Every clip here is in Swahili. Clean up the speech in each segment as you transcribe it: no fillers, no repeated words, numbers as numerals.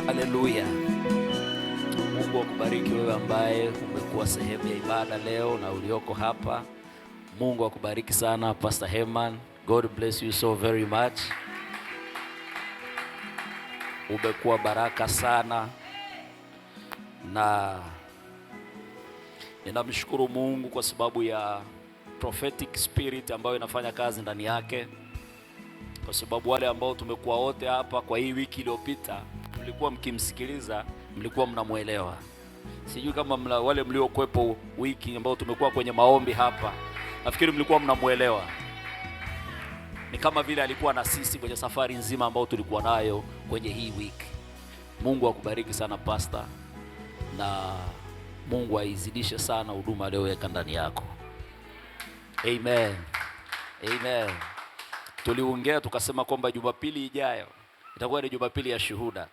Haleluya. Mungu akubariki wewe ambaye umekuwa sehemu ya ibada leo na ulioko hapa. Mungu akubariki sana Pastor Herman. God bless you so very much. Umekuwa baraka sana na ninamshukuru Mungu kwa sababu ya prophetic spirit ambayo inafanya kazi ndani yake, kwa sababu wale ambao tumekuwa wote hapa kwa hii wiki iliyopita, mlikuwa mkimsikiliza, mlikuwa mnamuelewa. Sijui kama wale mliokuepo wiki ambao tumekuwa kwenye maombi hapa, nafikiri mlikuwa mnamuelewa. Ni kama vile alikuwa na sisi kwenye safari nzima ambao tulikuwa nayo kwenye hii wiki. Mungu akubariki sana pastor, na Mungu aizidishe sana huduma aliyoweka ndani yako. Amen. Amen. Tuliongea tukasema kwamba Jumapili ijayo itakuwa ni Jumapili ya shuhuda.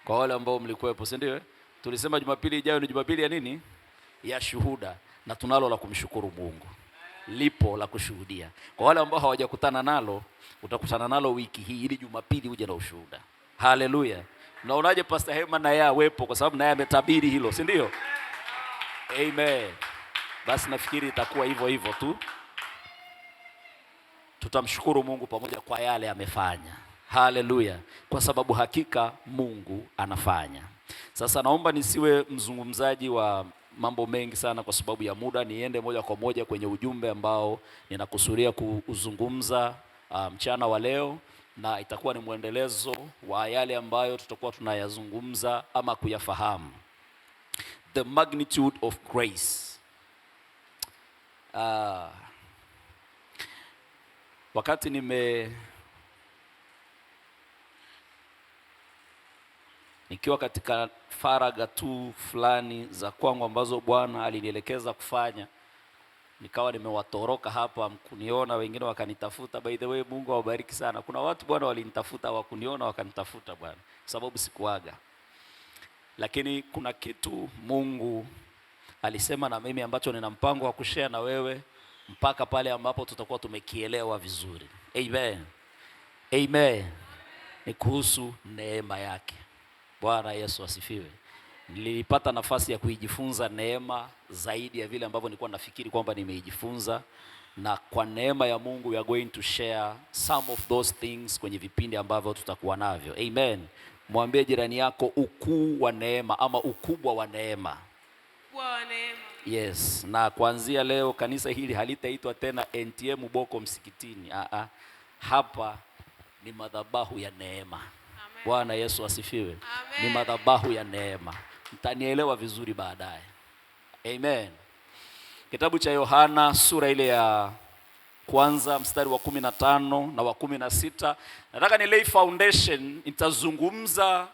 Kwa wale ambao mlikuwepo, si ndio? Tulisema Jumapili ijayo ni Jumapili ya nini? Ya shuhuda, na tunalo la kumshukuru Mungu. Lipo la kushuhudia. Kwa wale ambao hawajakutana nalo, utakutana nalo wiki hii ili Jumapili uje na ushuhuda. Haleluya. Naonaje Pastor Herman na yeye awepo, kwa sababu naye ametabiri hilo, si ndio? Amen. Basi nafikiri itakuwa hivyo hivyo tu. Tutamshukuru Mungu pamoja kwa yale amefanya. Haleluya. Kwa sababu hakika Mungu anafanya. Sasa naomba nisiwe mzungumzaji wa mambo mengi sana kwa sababu ya muda, niende moja kwa moja kwenye ujumbe ambao ninakusudia kuzungumza mchana wa leo, na itakuwa ni mwendelezo wa yale ambayo tutakuwa tunayazungumza ama kuyafahamu. The magnitude of grace. Wakati nikiwa katika faraga tu fulani za kwangu ambazo Bwana alinielekeza kufanya, nikawa nimewatoroka hapa, mkuniona, wengine wakanitafuta. By the way, Mungu awabariki sana. Kuna watu Bwana walinitafuta, wakuniona wakanitafuta Bwana, sababu sikuaga. Lakini kuna kitu Mungu alisema na mimi ambacho nina mpango wa kushare na wewe mpaka pale ambapo tutakuwa tumekielewa vizuri. Amen. Amen. Ni kuhusu neema yake. Bwana Yesu asifiwe. Nilipata nafasi ya kuijifunza neema zaidi ya vile ambavyo nilikuwa nafikiri kwamba nimeijifunza, na kwa neema ya Mungu we are going to share some of those things kwenye vipindi ambavyo tutakuwa navyo. Amen. Mwambie jirani yako ukuu wa neema ama ukubwa wa neema. Wa neema. Yes, na kuanzia leo kanisa hili halitaitwa tena NTM Boko msikitini. Hapa ni madhabahu ya neema. Bwana Yesu asifiwe. Ni madhabahu ya neema. Mtanielewa vizuri baadaye. Amen. Kitabu cha Yohana sura ile ya kwanza mstari wa 15 na wa 16. Nataka ni lay foundation, nitazungumza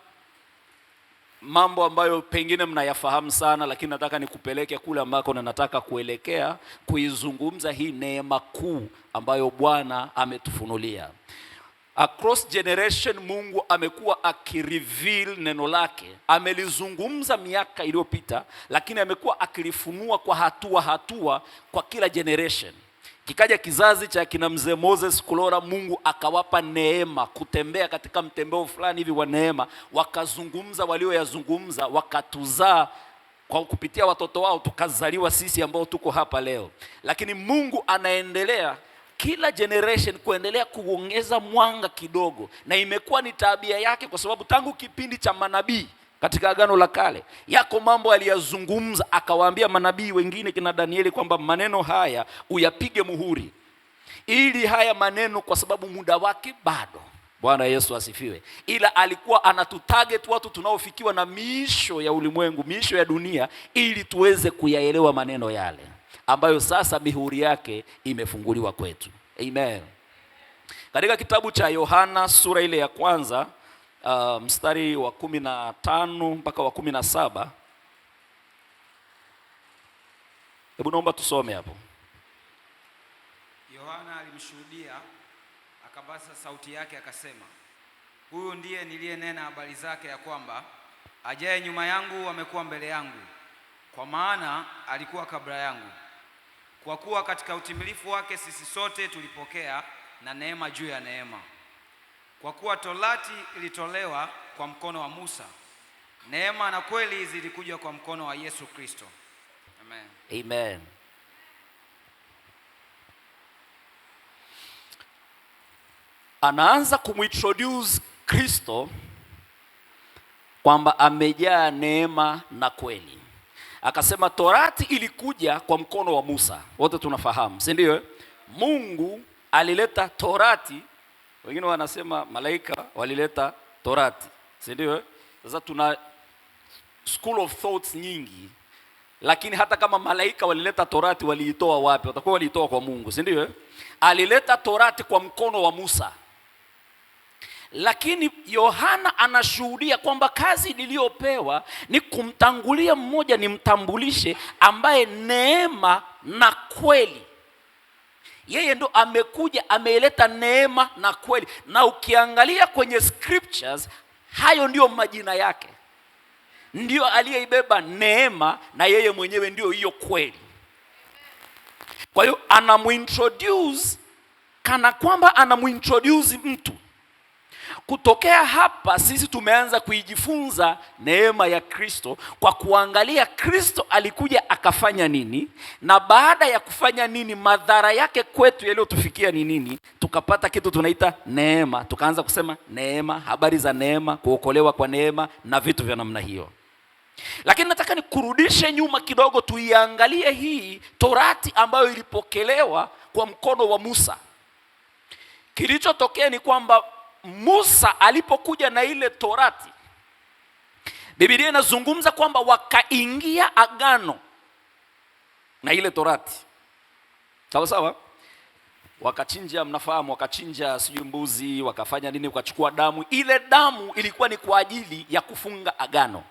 mambo ambayo pengine mnayafahamu sana, lakini nataka nikupeleke kule ambako nataka kuelekea kuizungumza hii neema kuu ambayo Bwana ametufunulia. Across generation Mungu amekuwa akireveal neno lake. Amelizungumza miaka iliyopita, lakini amekuwa akilifunua kwa hatua kwa kila generation. Kikaja kizazi cha kina mzee Moses Kulora, Mungu akawapa neema kutembea katika mtembeo fulani hivi wa neema, wakazungumza walioyazungumza, wakatuzaa kwa kupitia watoto wao, tukazaliwa sisi ambao tuko hapa leo. Lakini Mungu anaendelea kila generation kuendelea kuongeza mwanga kidogo, na imekuwa ni tabia yake, kwa sababu tangu kipindi cha manabii katika Agano la Kale yako mambo aliyazungumza, akawaambia manabii wengine kina Danieli kwamba maneno haya uyapige muhuri, ili haya maneno, kwa sababu muda wake bado. Bwana Yesu asifiwe. Ila alikuwa anatutarget watu tunaofikiwa na miisho ya ulimwengu, miisho ya dunia, ili tuweze kuyaelewa maneno yale ambayo sasa mihuri yake imefunguliwa kwetu. Amen. Katika kitabu cha Yohana sura ile ya kwanza mstari wa 15 mpaka wa 17. Hebu naomba tusome hapo. Yohana alimshuhudia, akapaza sauti yake akasema, huyu ndiye niliyenena habari zake ya kwamba ajaye nyuma yangu amekuwa mbele yangu, kwa maana alikuwa kabla yangu. Kwa kuwa katika utimilifu wake sisi sote tulipokea na neema juu ya neema. Kwa kuwa torati ilitolewa kwa mkono wa Musa, neema na kweli zilikuja kwa mkono wa Yesu Kristo. Amen. Amen. Anaanza kumintroduce Kristo kwamba amejaa neema na kweli. Akasema Torati ilikuja kwa mkono wa Musa. Wote tunafahamu, si ndio? Mungu alileta Torati, wengine wanasema malaika walileta Torati, si ndio? Sasa tuna school of thoughts nyingi, lakini hata kama malaika walileta Torati, waliitoa wapi? Watakuwa waliitoa kwa Mungu, si ndio? Alileta Torati kwa mkono wa Musa. Lakini Yohana anashuhudia kwamba kazi niliyopewa ni kumtangulia mmoja nimtambulishe, ambaye neema na kweli. Yeye ndo amekuja, ameleta neema na kweli. Na ukiangalia kwenye scriptures, hayo ndio majina yake. Ndio aliyeibeba neema, na yeye mwenyewe ndio hiyo kweli. Kwa hiyo anamuintroduce kana kwamba anamuintroduce mtu. Kutokea hapa sisi tumeanza kuijifunza neema ya Kristo kwa kuangalia Kristo alikuja akafanya nini, na baada ya kufanya nini madhara yake kwetu yaliyotufikia ni nini. Tukapata kitu tunaita neema, tukaanza kusema neema, habari za neema, kuokolewa kwa neema na vitu vya namna hiyo. Lakini nataka nikurudishe nyuma kidogo, tuiangalie hii Torati ambayo ilipokelewa kwa mkono wa Musa. Kilichotokea ni kwamba Musa alipokuja na ile Torati, Biblia inazungumza kwamba wakaingia agano na ile Torati. Sawa sawa? Wakachinja, mnafahamu, wakachinja sijui mbuzi, wakafanya nini, wakachukua damu. Ile damu ilikuwa ni kwa ajili ya kufunga agano.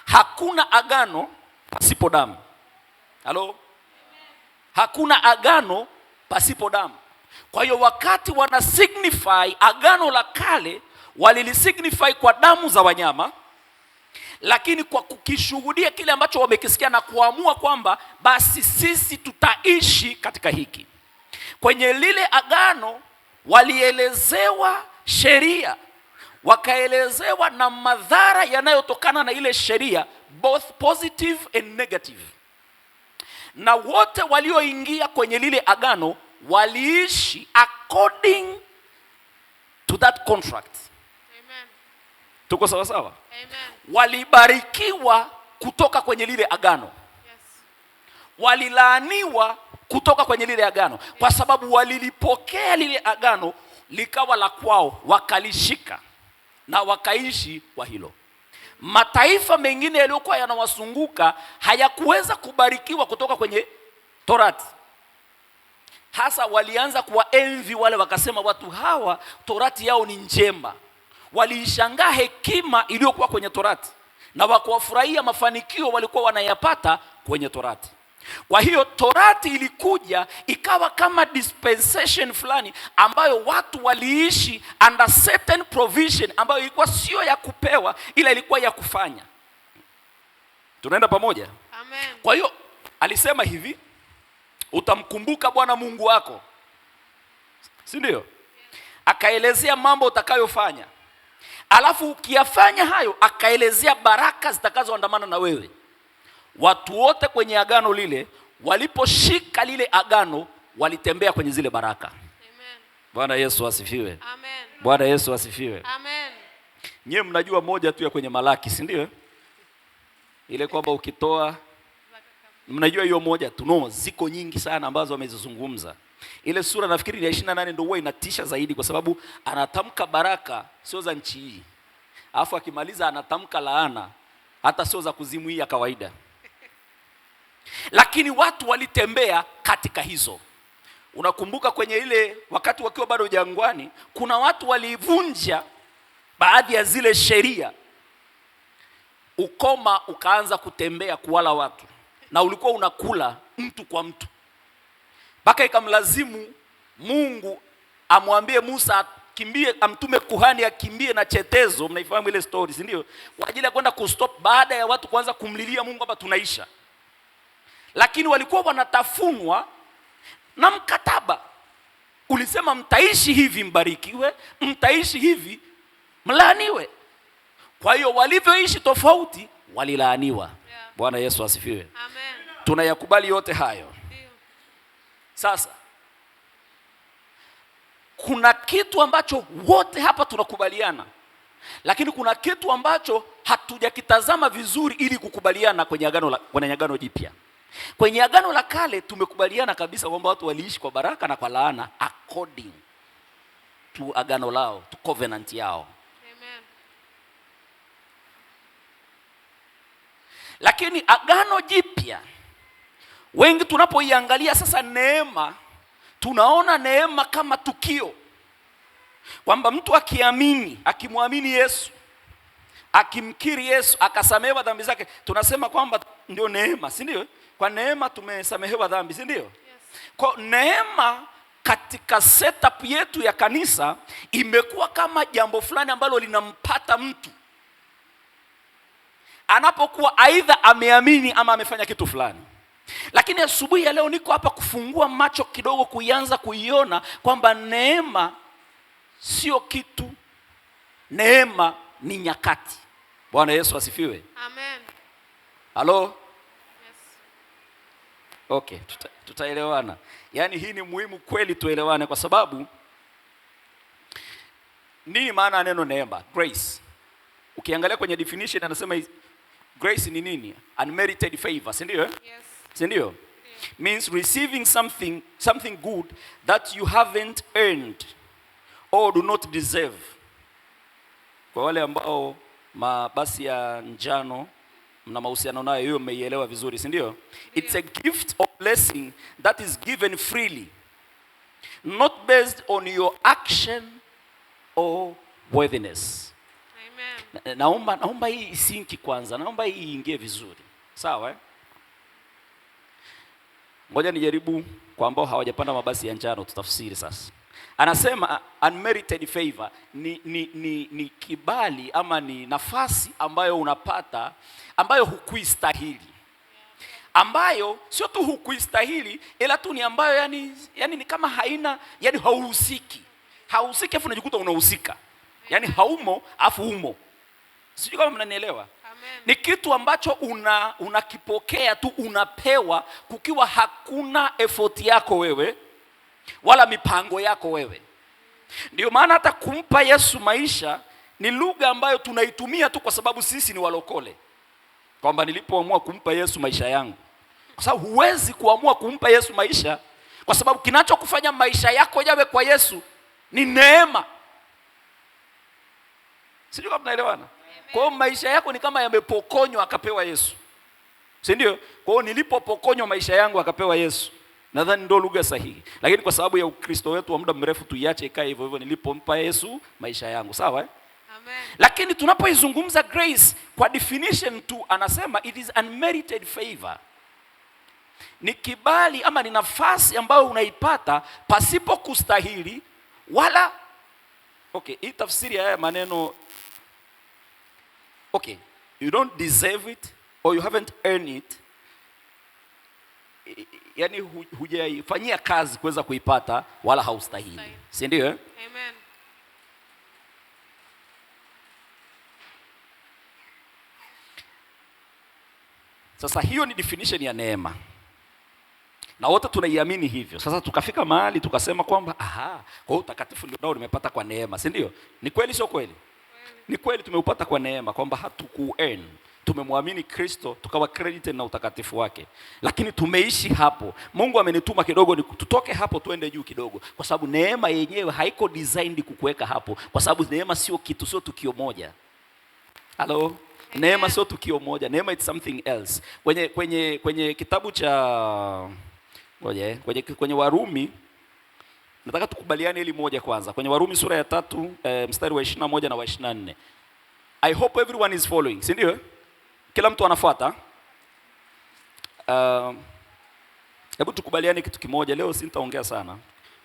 Hakuna agano pasipo damu. Halo? Hakuna agano pasipo damu. Kwa hiyo wakati wana signify agano la kale, walilisignify kwa damu za wanyama, lakini kwa kukishuhudia kile ambacho wamekisikia na kuamua kwamba basi sisi tutaishi katika hiki. Kwenye lile agano walielezewa sheria, wakaelezewa na madhara yanayotokana na ile sheria, both positive and negative. Na wote walioingia kwenye lile agano waliishi according to that contract. Amen. Tuko sawa sawa? Amen. Walibarikiwa kutoka kwenye lile agano. Yes. Walilaaniwa kutoka kwenye lile agano, kwa sababu walilipokea lile agano likawa la kwao, wakalishika na wakaishi kwa hilo. Mataifa mengine yaliyokuwa yanawazunguka hayakuweza kubarikiwa kutoka kwenye Torati. Hasa walianza kuwa envy wale, wakasema watu hawa Torati yao ni njema. Waliishangaa hekima iliyokuwa kwenye Torati na wakawafurahia mafanikio walikuwa wanayapata kwenye Torati. Kwa hiyo Torati ilikuja ikawa kama dispensation fulani ambayo watu waliishi under certain provision ambayo ilikuwa sio ya kupewa, ila ilikuwa ya kufanya. Tunaenda pamoja? Amen. Kwa hiyo alisema hivi, utamkumbuka Bwana Mungu wako, si ndio? Akaelezea mambo utakayofanya, alafu ukiyafanya hayo akaelezea baraka zitakazoandamana na wewe. Watu wote kwenye agano lile waliposhika lile agano walitembea kwenye zile baraka. Amen. Bwana Yesu asifiwe. Amen. Bwana Yesu asifiwe. Amen. Nyewe mnajua moja tu ya kwenye Malaki, si ndio? Ile kwamba ukitoa, mnajua hiyo moja tu. No, ziko nyingi sana ambazo wamezizungumza. Ile sura nafikiri ni ya 28 ndio huwa inatisha zaidi, kwa sababu anatamka baraka sio za nchi hii, alafu akimaliza anatamka laana hata sio za kuzimu hii ya kawaida. Lakini watu walitembea katika hizo. Unakumbuka kwenye ile wakati wakiwa bado jangwani, kuna watu walivunja baadhi ya zile sheria. Ukoma ukaanza kutembea kuwala watu, na ulikuwa unakula mtu kwa mtu, mpaka ikamlazimu Mungu amwambie Musa akimbie, amtume kuhani akimbie na chetezo. Mnaifahamu ile story, si ndio? Kwa ajili ya kwenda kustop baada ya watu kuanza kumlilia Mungu kwamba tunaisha. Lakini walikuwa wanatafunwa na mkataba. Ulisema mtaishi hivi mbarikiwe, mtaishi hivi mlaaniwe. Kwa hiyo walivyoishi tofauti walilaaniwa. Bwana Yesu asifiwe. Amen. Tunayakubali yote hayo. Sasa kuna kitu ambacho wote hapa tunakubaliana, lakini kuna kitu ambacho hatujakitazama vizuri ili kukubaliana kwenye agano jipya. Kwenye agano la kale tumekubaliana kabisa kwamba watu waliishi kwa baraka na kwa laana according to agano lao, to covenant yao. Amen. Lakini agano jipya, wengi tunapoiangalia sasa neema, tunaona neema kama tukio, kwamba mtu akiamini, akimwamini Yesu, akimkiri Yesu, akasamehewa dhambi zake, tunasema kwamba ndio neema, si ndio? Kwa neema tumesamehewa dhambi, si ndio? Yes. Kwa neema katika setup yetu ya kanisa imekuwa kama jambo fulani ambalo linampata mtu anapokuwa aidha ameamini ama amefanya kitu fulani. Lakini asubuhi ya leo niko hapa kufungua macho kidogo, kuianza kuiona kwamba neema sio kitu, neema ni nyakati. Bwana Yesu asifiwe. Amen. Halo? Yes. Okay, tutaelewana. Yaani hii ni muhimu kweli tuelewane, kwa sababu nini maana ya neno neema? Grace. Ukiangalia kwenye definition anasema grace ni nini? Unmerited favor, si ndio? Yes. Si ndio? Yeah. Means receiving something good that you haven't earned or do not deserve. Kwa wale ambao mabasi ya njano mna mahusiano nayo, hiyo mmeielewa vizuri, si ndio? It's a gift of blessing that is given freely, not based on your action or worthiness. Amen. Naomba hii isinki kwanza, naomba hii iingie vizuri. Sawa eh? Ngoja nijaribu kwa ambao hawajapanda mabasi ya njano tutafsiri sasa. Anasema unmerited favor ni kibali ama ni nafasi ambayo unapata ambayo hukuistahili. Ambayo sio tu hukuistahili, ila tu ni ambayo yani ni kama haina, yani hauhusiki. Hauhusiki afu unajikuta unahusika. Yani haumo afu umo. Sijui kama mnanielewa. Ni kitu ambacho unakipokea tu, unapewa kukiwa hakuna effort yako wewe wala mipango yako wewe. Ndio maana hata kumpa Yesu maisha ni lugha ambayo tunaitumia tu kwa sababu sisi ni walokole. Kwamba nilipoamua kumpa Yesu maisha yangu. Kwa sababu huwezi kuamua kumpa Yesu maisha, kwa sababu kinachokufanya maisha yako yawe kwa Yesu ni neema. Sijui kama mnaelewana. Kwa hiyo maisha yako ni kama yamepokonywa akapewa Yesu. Si ndio? Kwa hiyo nilipopokonywa maisha yangu akapewa Yesu, nadhani ndio lugha sahihi. Lakini kwa sababu ya Ukristo wetu wa muda mrefu tuiache ikae hivyo hivyo, nilipompa Yesu maisha yangu. Sawa eh? Amen. Lakini tunapoizungumza grace kwa definition tu, anasema it is unmerited favor. Ni kibali ama ni nafasi ambayo unaipata pasipo kustahili wala. Okay, hii tafsiri haya maneno, okay, you don't deserve it or you haven't earned it. Yani hujaifanyia kazi kuweza kuipata wala haustahili. Si ndio eh? Amen. Sasa hiyo ni definition ya neema. Na wote tunaiamini hivyo. Sasa tukafika mahali tukasema kwamba kwa utakatifu ndio nimepata kwa neema, si ndio? Ni kweli sio kweli? Ni kweli tumeupata kwa neema, kwamba hatuku-earn. Tumemwamini Kristo tukawa credited na utakatifu wake. Lakini tumeishi hapo. Mungu amenituma kidogo tutoke hapo tuende juu kidogo, kwa sababu neema yenyewe haiko designed kukuweka hapo, kwa sababu neema sio kitu, sio tukio moja. Hello? Neema sio tukio moja. Neema it's something else. Kwenye kitabu cha kwenye Warumi, nataka tukubaliane ili moja kwanza. Kwenye Warumi sura ya 3 mstari wa 21 na wa 24. I hope everyone is following. Si ndio? Kila mtu anafuata. Hebu tukubaliane kitu kimoja. Leo sitaongea sana.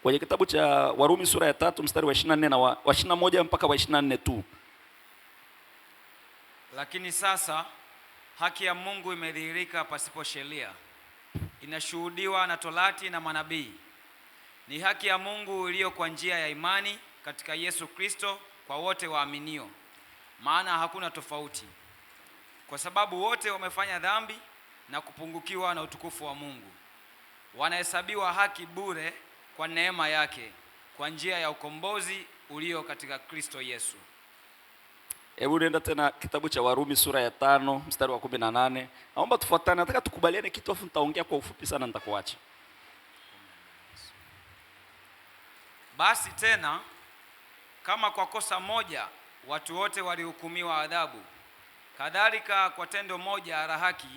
Kwenye kitabu cha Warumi sura ya 3 mstari wa 24 na wa 21 mpaka wa 24 tu. Lakini sasa haki ya Mungu imedhihirika pasipo sheria, inashuhudiwa na Torati na manabii. Ni haki ya Mungu iliyo kwa njia ya imani katika Yesu Kristo kwa wote waaminio. maana hakuna tofauti, kwa sababu wote wamefanya dhambi na kupungukiwa na utukufu wa Mungu. Wanahesabiwa haki bure kwa neema yake, kwa njia ya ukombozi ulio katika Kristo Yesu. Hebu nenda tena kitabu cha Warumi sura ya 5 mstari wa 18. Naomba tufuatane, nataka tukubaliane kitu afu nitaongea kwa ufupi sana nitakuacha. Basi tena, kama kwa kosa moja watu wote walihukumiwa adhabu, kadhalika kwa tendo moja la haki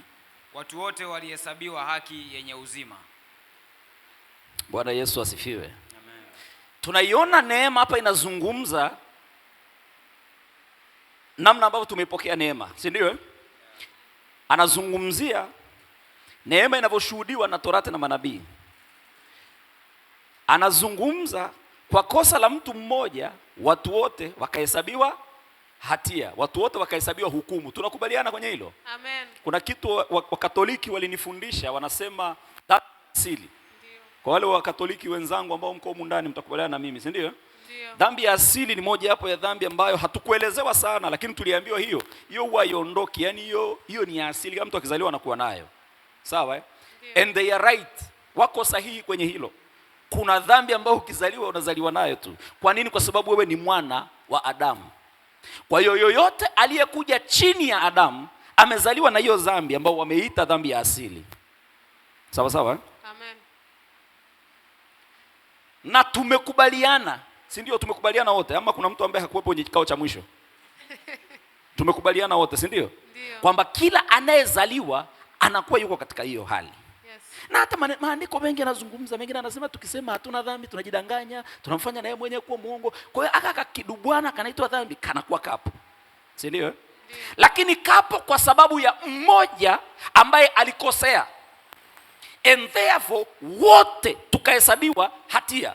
watu wote walihesabiwa haki yenye uzima. Bwana Yesu asifiwe. Amen. Tunaiona neema hapa inazungumza namna ambavyo tumepokea neema, si ndio? Anazungumzia neema inavyoshuhudiwa na Torati na manabii. Anazungumza kwa kosa la mtu mmoja watu wote wakahesabiwa hatia, watu wote wakahesabiwa hukumu. Tunakubaliana kwenye hilo? Amen. Kuna kitu Wakatoliki walinifundisha, wanasema dhambi asili. Ndio. Kwa wale Wakatoliki wenzangu ambao mko humu ndani mtakubaliana na mimi, si ndio? Ndio. Dhambi ya asili ni moja hapo ya dhambi ambayo hatukuelezewa sana, lakini tuliambiwa hiyo huwa iondoki. Yaani hiyo ni asili, kama mtu akizaliwa anakuwa nayo. Sawa eh? And they are right. Wako sahihi kwenye hilo. Kuna dhambi ambayo ukizaliwa unazaliwa nayo tu. Kwa nini? Kwa sababu wewe ni mwana wa Adamu. Kwa hiyo yoyote aliyekuja chini ya Adamu amezaliwa na hiyo dhambi ambayo wameita dhambi ya asili. Sawa sawa? Amen. Na tumekubaliana, si ndio? Tumekubaliana wote, ama kuna mtu ambaye hakuwepo kwenye kikao cha mwisho? Tumekubaliana wote, si ndio? Kwamba kila anayezaliwa anakuwa yuko katika hiyo hali. Yes. Na hata maandiko mengi yanazungumza, mengine anasema tukisema hatuna dhambi tunajidanganya, tunamfanya na yeye mwenyewe kuwa muongo. Kwa hiyo aka kidubwana kanaitwa dhambi kanakuwa kapo. Si ndio? Lakini kapo kwa sababu ya mmoja ambaye alikosea. And therefore wote tukahesabiwa hatia.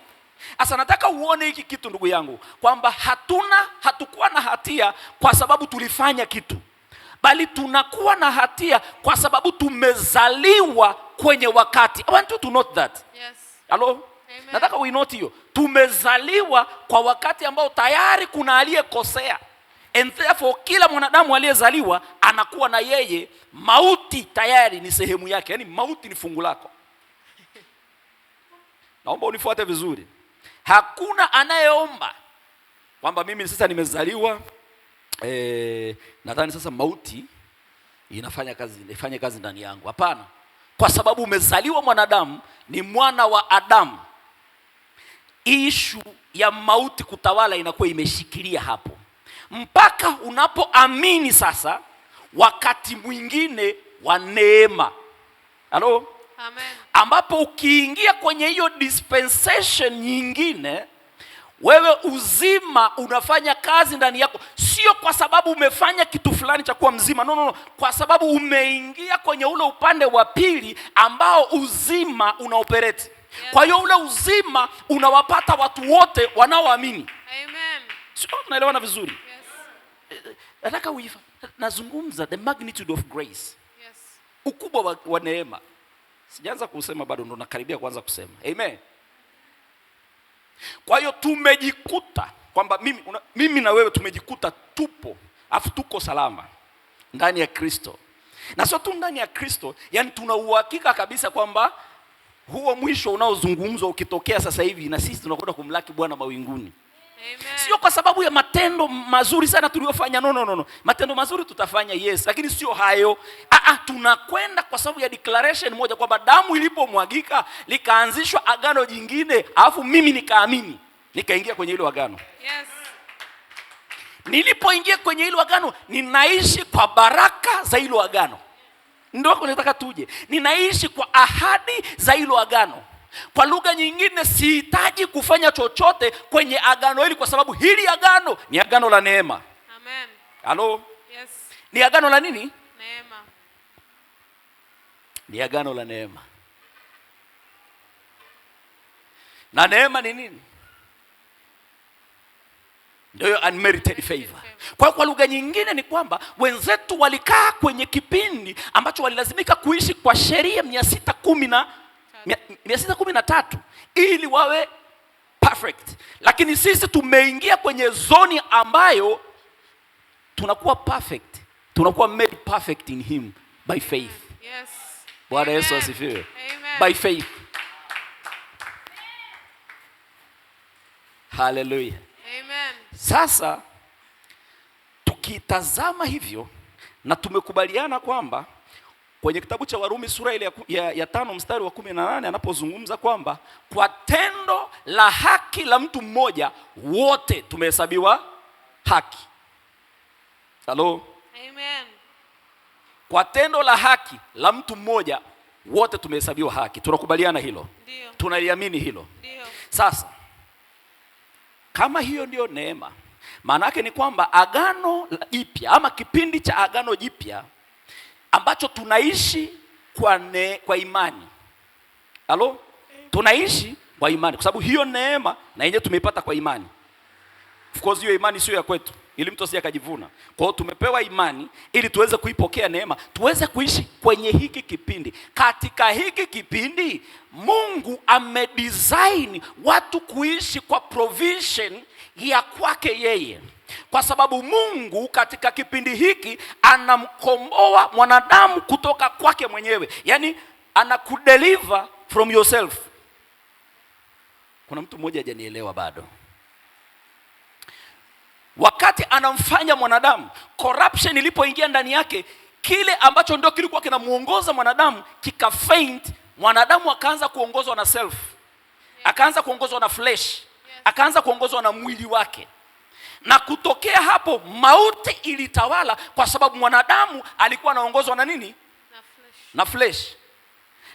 Asa nataka uone hiki kitu ndugu yangu, kwamba hatukuwa na hatia kwa sababu tulifanya kitu, bali tunakuwa na hatia kwa sababu tumezaliwa kwenye wakati. I want you to note that. Yes. Hello? Amen. Nataka we note hiyo. Tumezaliwa kwa wakati ambao tayari kuna aliyekosea. And therefore kila mwanadamu aliyezaliwa anakuwa na yeye mauti tayari ni sehemu yake. Yaani mauti ni fungu lako. Naomba unifuate vizuri. Hakuna anayeomba kwamba mimi sasa nimezaliwa nadhani sasa mauti ifanye kazi ndani yangu. Hapana. Kwa sababu umezaliwa mwanadamu, ni mwana wa Adamu, issue ya mauti kutawala inakuwa imeshikilia hapo. Mpaka unapoamini sasa wakati mwingine wa neema. Hello? Amen. Ambapo ukiingia kwenye hiyo dispensation nyingine, wewe uzima unafanya kazi ndani yako, sio kwa sababu umefanya kitu fulani cha kuwa mzima. No. Kwa sababu umeingia kwenye ule upande wa pili ambao uzima unaoperate. Yes. Kwa hiyo ule uzima unawapata watu wote wanaoamini. Amen. Sio tunaelewana vizuri? Yes. Nataka nazungumza the magnitude of grace. Yes. Ukubwa wa neema. Sijaanza kusema bado, ndo nakaribia kuanza kusema. Amen. Kwa hiyo tumejikuta kwamba mimi na wewe tumejikuta tupo, afu tuko salama ndani ya Kristo. Na sio tu ndani ya Kristo, yani tuna uhakika kabisa kwamba huo mwisho unaozungumzwa ukitokea sasa hivi na sisi tunakwenda kumlaki Bwana mawinguni. Amen. Sio kwa sababu ya matendo mazuri sana tuliyofanya. No. Matendo mazuri tutafanya, yes, lakini sio hayo. Tunakwenda kwa sababu ya declaration moja kwamba damu ilipomwagika likaanzishwa agano jingine, alafu mimi nikaamini, nikaingia kwenye hilo agano. Yes. Nilipoingia kwenye hilo agano, ninaishi kwa baraka za hilo agano. Ndio nataka tuje. Ninaishi kwa ahadi za hilo agano. Kwa lugha nyingine, sihitaji kufanya chochote kwenye agano hili kwa sababu hili agano ni agano la neema. Amen. Hello? Yes. Ni agano la nini? Neema. Ni agano la neema. Na neema ni nini? Ndio unmerited favor. Kwa lugha nyingine ni kwamba wenzetu walikaa kwenye kipindi ambacho walilazimika kuishi kwa sheria 613 ili wawe perfect. Lakini sisi tumeingia kwenye zoni ambayo tunakuwa perfect, tunakuwa made perfect in him by faith. Yes. Bwana Yesu asifiwe. Amen. By faith. Hallelujah. Amen. Sasa tukitazama hivyo na tumekubaliana kwamba kwenye kitabu cha Warumi sura ile ya 5 mstari wa 18 anapozungumza kwamba kwa tendo la haki la mtu mmoja wote tumehesabiwa haki. Halo? Amen. Kwa tendo la haki la mtu mmoja wote tumehesabiwa haki. Tunakubaliana hilo? Ndio. Tunaliamini hilo? Ndio. Sasa kama hiyo ndio neema, maana yake ni kwamba agano jipya ama kipindi cha agano jipya ambacho tunaishi kwa imani. Halo? Tunaishi kwa imani kwa sababu hiyo neema na yenyewe tumeipata kwa imani. Of course hiyo imani sio ya kwetu ili mtu asije akajivuna. Kwa hiyo tumepewa imani ili tuweze kuipokea neema, tuweze kuishi kwenye hiki kipindi. Katika hiki kipindi Mungu amedesign watu kuishi kwa provision ya kwake yeye. Kwa sababu Mungu katika kipindi hiki anamkomboa mwanadamu kutoka kwake mwenyewe. Yaani anakudeliver from yourself. Kuna mtu mmoja hajanielewa bado. Wakati anamfanya mwanadamu, corruption ilipoingia ndani yake, kile ambacho ndio kilikuwa kinamuongoza mwanadamu kika faint, mwanadamu akaanza kuongozwa na self. Akaanza kuongozwa na flesh. Akaanza kuongozwa na mwili wake. Na kutokea hapo mauti ilitawala kwa sababu mwanadamu alikuwa anaongozwa na nini? Na flesh.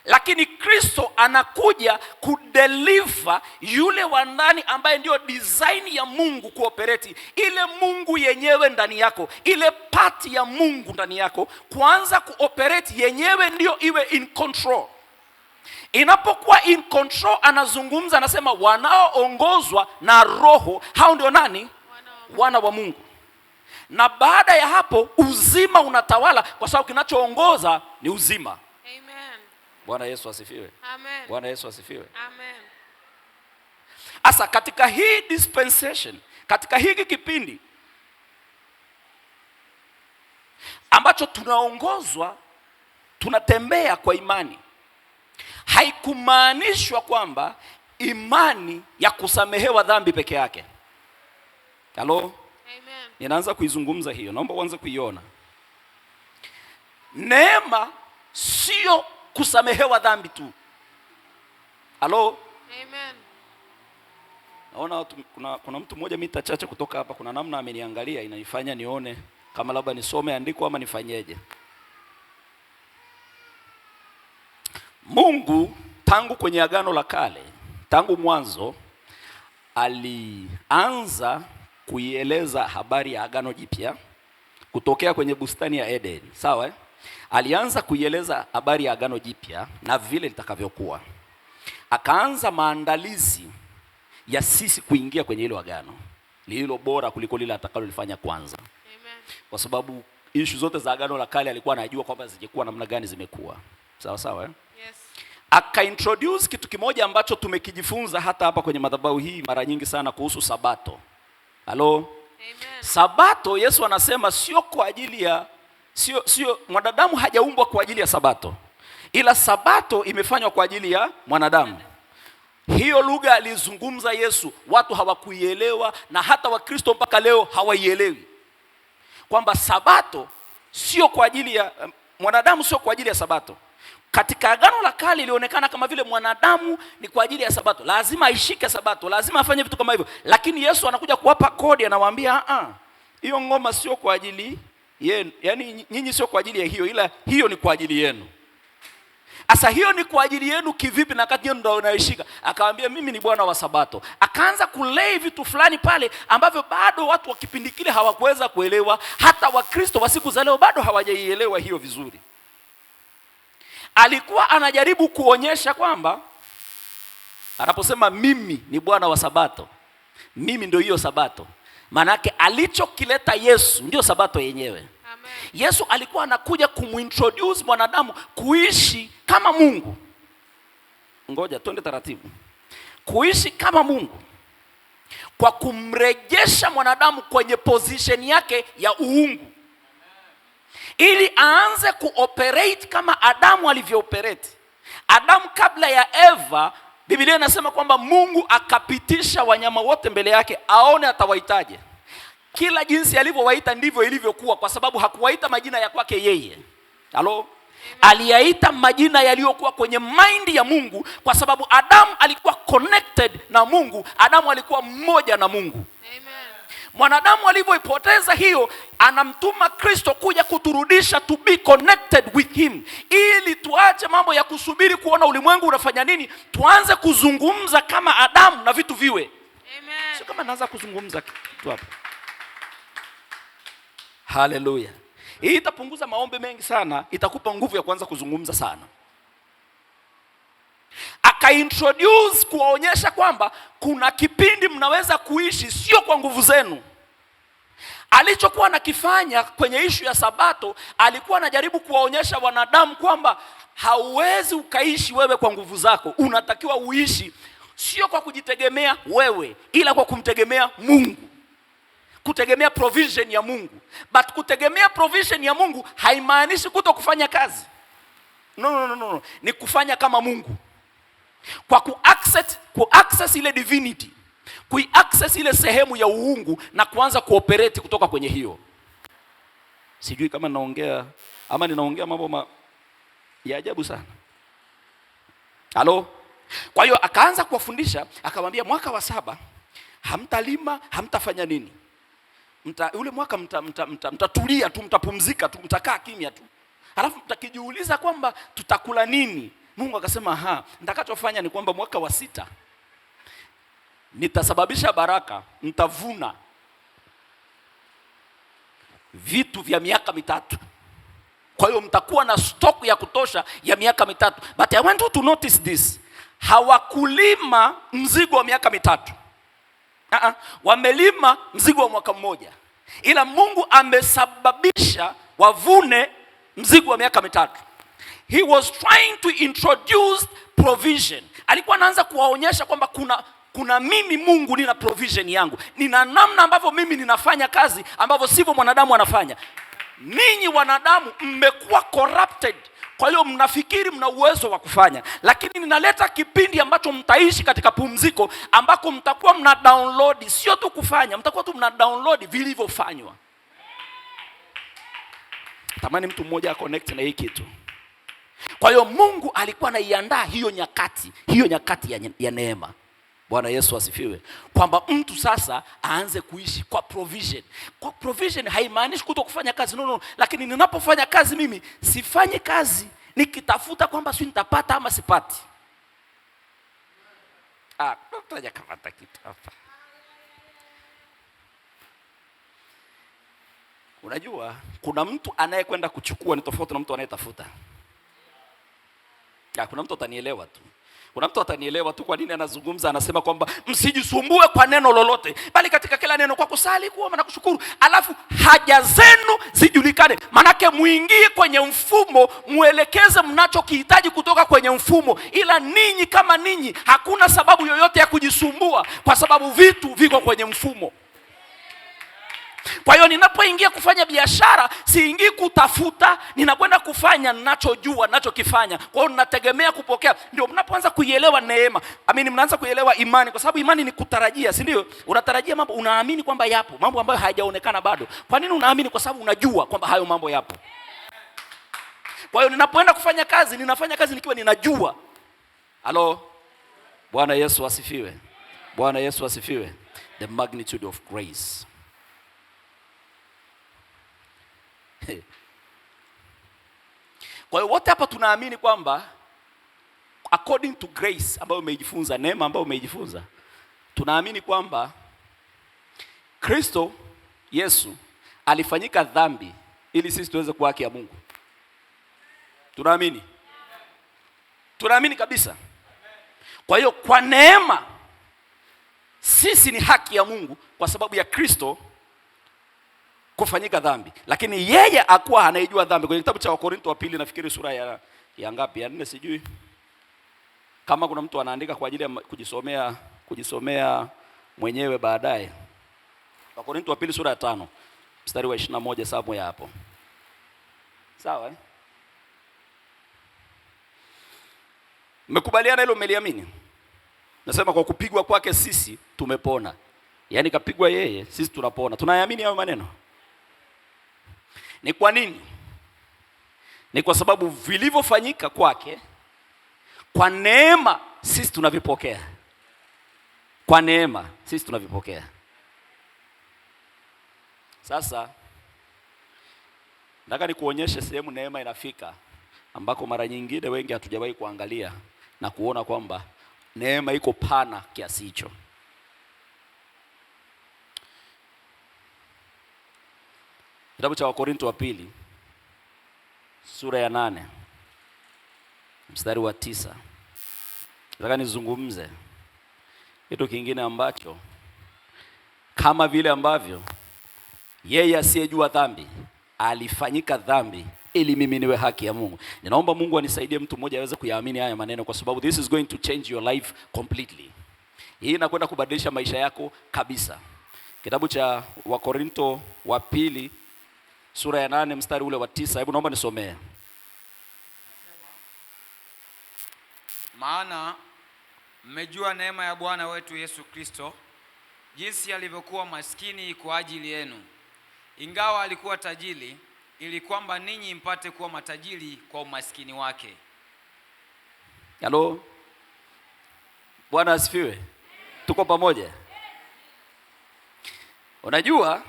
Lakini Kristo anakuja kudeliver yule wa ndani ambaye ndio design ya Mungu kuoperate. Ile Mungu yenyewe ndani yako, ile part ya Mungu ndani yako kuanza kuoperate yenyewe ndio iwe in control. Inapokuwa in control anazungumza anasema wanaoongozwa na Roho hao ndio nani? Wana wa Mungu. Na baada ya hapo uzima unatawala kwa sababu kinachoongoza ni uzima. Amen. Bwana Yesu asifiwe. Amen. Bwana Yesu asifiwe. Amen. Asa katika hii dispensation, katika hiki kipindi ambacho tunaongozwa, tunatembea kwa imani, haikumaanishwa kwamba imani ya kusamehewa dhambi peke yake. Halo? Amen. Ninaanza kuizungumza hiyo, naomba uanze kuiona. Neema sio kusamehewa dhambi tu. Halo? Amen. Naona kuna mtu mmoja mita chache kutoka hapa, kuna namna ameniangalia inanifanya nione kama labda nisome andiko ama nifanyeje. Mungu tangu kwenye agano la kale, tangu mwanzo alianza kuieleza habari ya agano jipya kutokea kwenye bustani ya Eden. Sawa eh? Alianza kuieleza habari ya agano jipya na vile litakavyokuwa. Akaanza maandalizi ya sisi kuingia kwenye hilo agano lililo bora kuliko lile atakalolifanya kwanza. Amen. Kwa sababu issue zote za agano la kale alikuwa anajua kwamba zingekuwa namna gani zimekuwa. Sawa sawa eh? Yes. Akaintroduce kitu kimoja ambacho tumekijifunza hata hapa kwenye madhabahu hii mara nyingi sana kuhusu Sabato. Halo? Amen. Sabato Yesu anasema sio kwa ajili ya sio mwanadamu hajaumbwa kwa ajili ya Sabato. Ila Sabato imefanywa kwa ajili ya mwanadamu. Hiyo lugha alizungumza Yesu, watu hawakuielewa na hata Wakristo mpaka leo hawaielewi. Kwamba Sabato sio kwa ajili ya mwanadamu, sio kwa ajili ya Sabato. Katika agano la kale ilionekana kama vile mwanadamu ni kwa ajili ya Sabato. Lazima aishike Sabato, lazima afanye vitu kama hivyo. Lakini Yesu anakuja kuwapa kodi, anawaambia hiyo ngoma sio kwa ajili yenu. Yaani nyinyi sio kwa ajili ya hiyo, ila hiyo ni kwa ajili yenu. Asa hiyo ni kwa ajili yenu kivipi na kati yenu ndio unaishika? Akawaambia mimi ni Bwana wa Sabato. Akaanza kulei vitu fulani pale ambavyo bado watu wa kipindi kile hawakuweza kuelewa, hata Wakristo wa siku za leo bado hawajaielewa hiyo vizuri. Alikuwa anajaribu kuonyesha kwamba anaposema mimi ni Bwana wa Sabato, mimi ndio hiyo Sabato. Maana yake alichokileta Yesu ndio Sabato yenyewe. Amen. Yesu alikuwa anakuja kumuintroduce mwanadamu kuishi kama Mungu. Ngoja twende taratibu. Kuishi kama Mungu. kwa kumrejesha mwanadamu kwenye position yake ya uungu, ili aanze kuoperate kama Adamu alivyooperate. Adamu kabla ya Eva, Biblia inasema kwamba Mungu akapitisha wanyama wote mbele yake aone atawaitaje. Kila jinsi alivyowaita ndivyo ilivyokuwa, kwa sababu hakuwaita majina ya kwake yeye. Halo? Aliyaita majina yaliyokuwa kwenye mind ya Mungu, kwa sababu Adamu alikuwa connected na Mungu. Adamu alikuwa mmoja na Mungu. Amen. Mwanadamu alivyoipoteza hiyo, anamtuma Kristo kuja kuturudisha to be connected with him, ili tuache mambo ya kusubiri kuona ulimwengu unafanya nini, tuanze kuzungumza kama Adamu na vitu viwe. Amen. Sio kama naanza kuzungumza kitu hapa. Haleluya. Hii itapunguza maombi mengi sana, itakupa nguvu ya kuanza kuzungumza sana. Akaintroduce kuwaonyesha kwamba kuna kipindi mnaweza kuishi sio kwa nguvu zenu. Alichokuwa nakifanya kwenye ishu ya Sabato, alikuwa anajaribu kuwaonyesha wanadamu kwamba hauwezi ukaishi wewe kwa nguvu zako. Unatakiwa uishi sio kwa kujitegemea wewe, ila kwa kumtegemea Mungu. Kutegemea provision ya Mungu. But kutegemea provision ya Mungu haimaanishi kuto kufanya kazi. No. Ni kufanya kama Mungu. Kwa kuaccess ile divinity, kuaccess ile sehemu ya uungu na kuanza kuoperate kutoka kwenye hiyo. Sijui kama naongea ama ninaongea mambo ya ajabu sana. Halo? Kwa hiyo akaanza kuwafundisha, akamwambia mwaka wa 7 hamtalima, hamtafanya nini? Ule mwaka mtatulia tu, mtapumzika tu, mtakaa kimya tu. Alafu mtakijiuliza kwamba tutakula nini? Mungu akasema, nitakachofanya ni kwamba mwaka wa 6 nitasababisha baraka, mtavuna vitu vya miaka 3. Kwa hiyo mtakuwa na stock ya kutosha ya miaka 3. But I want you to notice this. Hawakulima mzigo wa miaka 3. Wamelima mzigo wa mwaka 1. Ila Mungu amesababisha wavune mzigo wa miaka 3. He was trying to introduce provision. Alikuwa anaanza kuwaonyesha kwamba kuna mimi Mungu nina provision yangu. Nina namna ambavyo mimi ninafanya kazi ambavyo sivyo mwanadamu anafanya. Ninyi wanadamu mmekuwa corrupted. Kwa hiyo mnafikiri mna uwezo wa kufanya, lakini ninaleta kipindi ambacho mtaishi katika pumziko, ambako mtakuwa mna download, sio tu kufanya, mtakuwa tu mna download vilivyofanywa. Tamani mtu mmoja connect na hii kitu. Kwa hiyo Mungu alikuwa anaiandaa hiyo nyakati ya neema. Bwana Yesu asifiwe. Kwamba mtu sasa aanze kuishi kwa provision. Kwa provision haimaanishi kuto kufanya kazi, no. Lakini ninapofanya kazi mimi sifanye kazi nikitafuta kwamba si nitapata ama sipati. Tutaja kamata kitu hapa. Unajua kuna mtu anayekwenda kuchukua ni tofauti na mtu anayetafuta. Kuna mtu atanielewa tu. Kuna mtu atanielewa tu kwa nini anazungumza, anasema kwamba msijisumbue kwa neno lolote, bali katika kila neno kwa kusali, kuomba na kushukuru, alafu haja zenu zijulikane. Manake muingie kwenye mfumo, muelekeze mnachokihitaji kutoka kwenye mfumo. Ila ninyi kama ninyi hakuna sababu yoyote ya kujisumbua, kwa sababu vitu viko kwenye mfumo. Kwa hiyo ninapoingia kufanya biashara, siingii kutafuta, ninakwenda kufanya ninachojua, ninachokifanya. Kwa hiyo ninategemea kupokea. Ndio mnapoanza kuielewa neema. Mnaanza kuielewa imani, kwa sababu imani ni kutarajia, si ndio? Unatarajia mambo, unaamini kwamba yapo, mambo ambayo hayajaonekana bado. Kwa nini unaamini? Kwa sababu unajua kwamba hayo mambo yapo. Kwa hiyo ninapoenda kufanya kazi, ninafanya kazi nikiwa ninajua. Halo? Bwana Yesu asifiwe. Bwana Yesu asifiwe. The magnitude of grace. Kwa hiyo wote hapa tunaamini kwamba according to grace ambayo umeijifunza, neema ambayo umeijifunza, tunaamini kwamba Kristo Yesu alifanyika dhambi ili sisi tuweze kuwa haki ya Mungu. Tunaamini. Tunaamini kabisa. Kwa hiyo kwa neema sisi ni haki ya Mungu kwa sababu ya Kristo kufanyika dhambi. Lakini yeye akuwa anaijua dhambi. Kwenye kitabu cha Wakorintho wa 2 nafikiri sura ya ngapi? Ya 4 sijui. Kama kuna mtu anaandika kwa ajili ya kujisomea mwenyewe baadaye. Wakorintho wa pili sura ya 5 mstari wa 21 samu ya hapo. Sawa Mmekubaliana hilo, mmeliamini? Nasema kwa kupigwa kwake sisi tumepona. Yaani kapigwa yeye, sisi tunapona. Tunayaamini hayo maneno? Ni kwa nini? Ni kwa sababu vilivyofanyika kwake kwa neema sisi tunavipokea. Kwa neema sisi tunavipokea. Sasa nataka nikuonyeshe sehemu neema inafika ambako mara nyingine wengi hatujawahi kuangalia na kuona kwamba neema iko pana kiasi hicho. Kitabu cha Wakorintho wa pili sura ya 8 mstari wa 9. Nataka nizungumze kitu kingine ambacho kama vile ambavyo yeye asiyejua dhambi alifanyika dhambi ili mimi niwe haki ya Mungu. Ninaomba Mungu anisaidie mtu mmoja aweze kuyaamini haya maneno, kwa sababu this is going to change your life completely. Hii inakwenda kubadilisha maisha yako kabisa. Kitabu cha Wakorintho wa pili sura ya 8 mstari ule wa 9. Hebu naomba nisomee. Maana mmejua neema ya Bwana wetu Yesu Kristo, jinsi alivyokuwa maskini kwa ajili yenu, ingawa alikuwa tajiri, ili kwamba ninyi mpate kuwa matajiri kwa umaskini wake. Halo, Bwana asifiwe. Tuko pamoja? Unajua,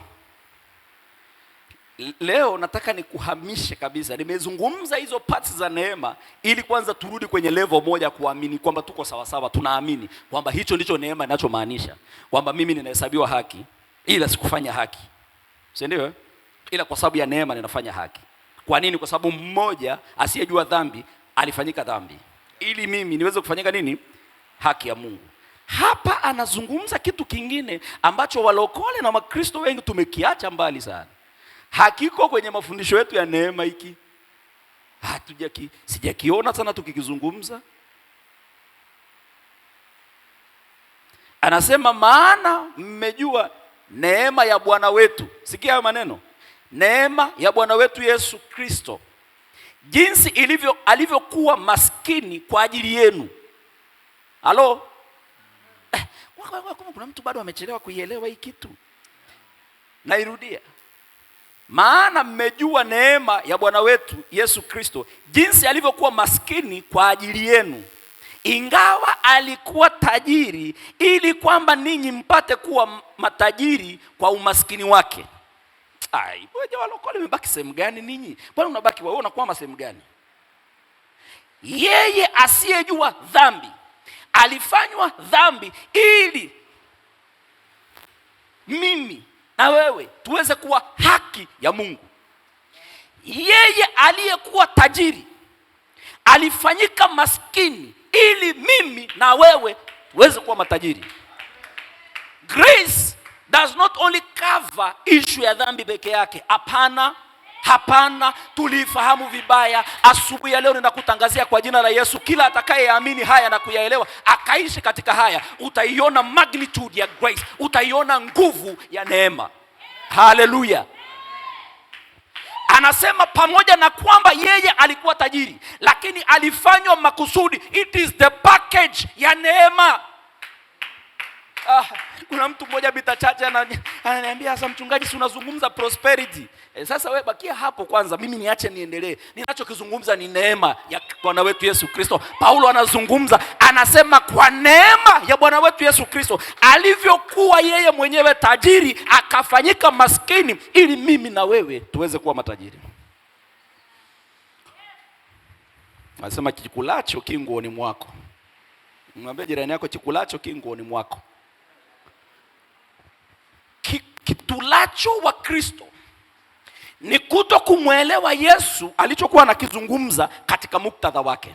leo nataka nikuhamishe kabisa. Nimezungumza hizo parts za neema ili kwanza turudi kwenye level moja kuamini kwamba tuko sawa sawa, tunaamini kwamba hicho ndicho neema inachomaanisha, kwamba mimi ninahesabiwa haki ila sikufanya haki. Si ndio? Ila kwa sababu ya neema ninafanya haki. Kwa nini? Kwa sababu mmoja asiyejua dhambi alifanyika dhambi ili mimi niweze kufanyika nini? Haki ya Mungu. Hapa anazungumza kitu kingine ambacho walokole na Wakristo wengi tumekiacha mbali sana. Hakiko kwenye mafundisho yetu ya neema hiki. Sijakiona sana tukikizungumza. Anasema maana mmejua neema ya Bwana wetu. Sikia hayo maneno. Neema ya Bwana wetu Yesu Kristo, jinsi alivyokuwa maskini kwa ajili yenu. Halo? Kuna mtu bado amechelewa kuielewa hii kitu. Nairudia. Maana mmejua neema ya Bwana wetu Yesu Kristo, jinsi alivyokuwa maskini kwa ajili yenu, ingawa alikuwa tajiri, ili kwamba ninyi mpate kuwa matajiri kwa umaskini wake. Wewe walokole umebaki sehemu gani ninyi? Bwana unabaki wewe unakuwa sehemu gani? Yeye asiyejua dhambi alifanywa dhambi ili mimi na wewe tuweze kuwa haki ya Mungu. Yeye aliyekuwa tajiri alifanyika maskini ili mimi na wewe tuweze kuwa matajiri. Grace does not only cover issue ya dhambi peke yake. Hapana, tulifahamu vibaya. Asubuhi ya leo ninakutangazia kwa jina la Yesu, kila atakayeamini haya na kuyaelewa akaishi katika haya, utaiona magnitude ya grace, utaiona nguvu ya neema. Haleluya. Anasema pamoja na kwamba yeye alikuwa tajiri, lakini alifanywa makusudi. It is the package ya neema. Kuna mtu mmoja Bita Chacha ananiambia, sasa mchungaji, si unazungumza prosperity? Sasa wewe bakia hapo kwanza, mimi niache niendelee. Ninachokizungumza ni neema ya Bwana wetu Yesu Kristo. Paulo anazungumza, anasema kwa neema ya Bwana wetu Yesu Kristo, alivyokuwa yeye mwenyewe tajiri akafanyika maskini ili mimi na wewe tuweze kuwa matajiri. Anasema kikulacho kinguoni mwako. Mwambie jirani yako, kikulacho kinguoni mwako. Kitulacho wa Kristo ni kuto kumwelewa Yesu alichokuwa anakizungumza katika muktadha wake.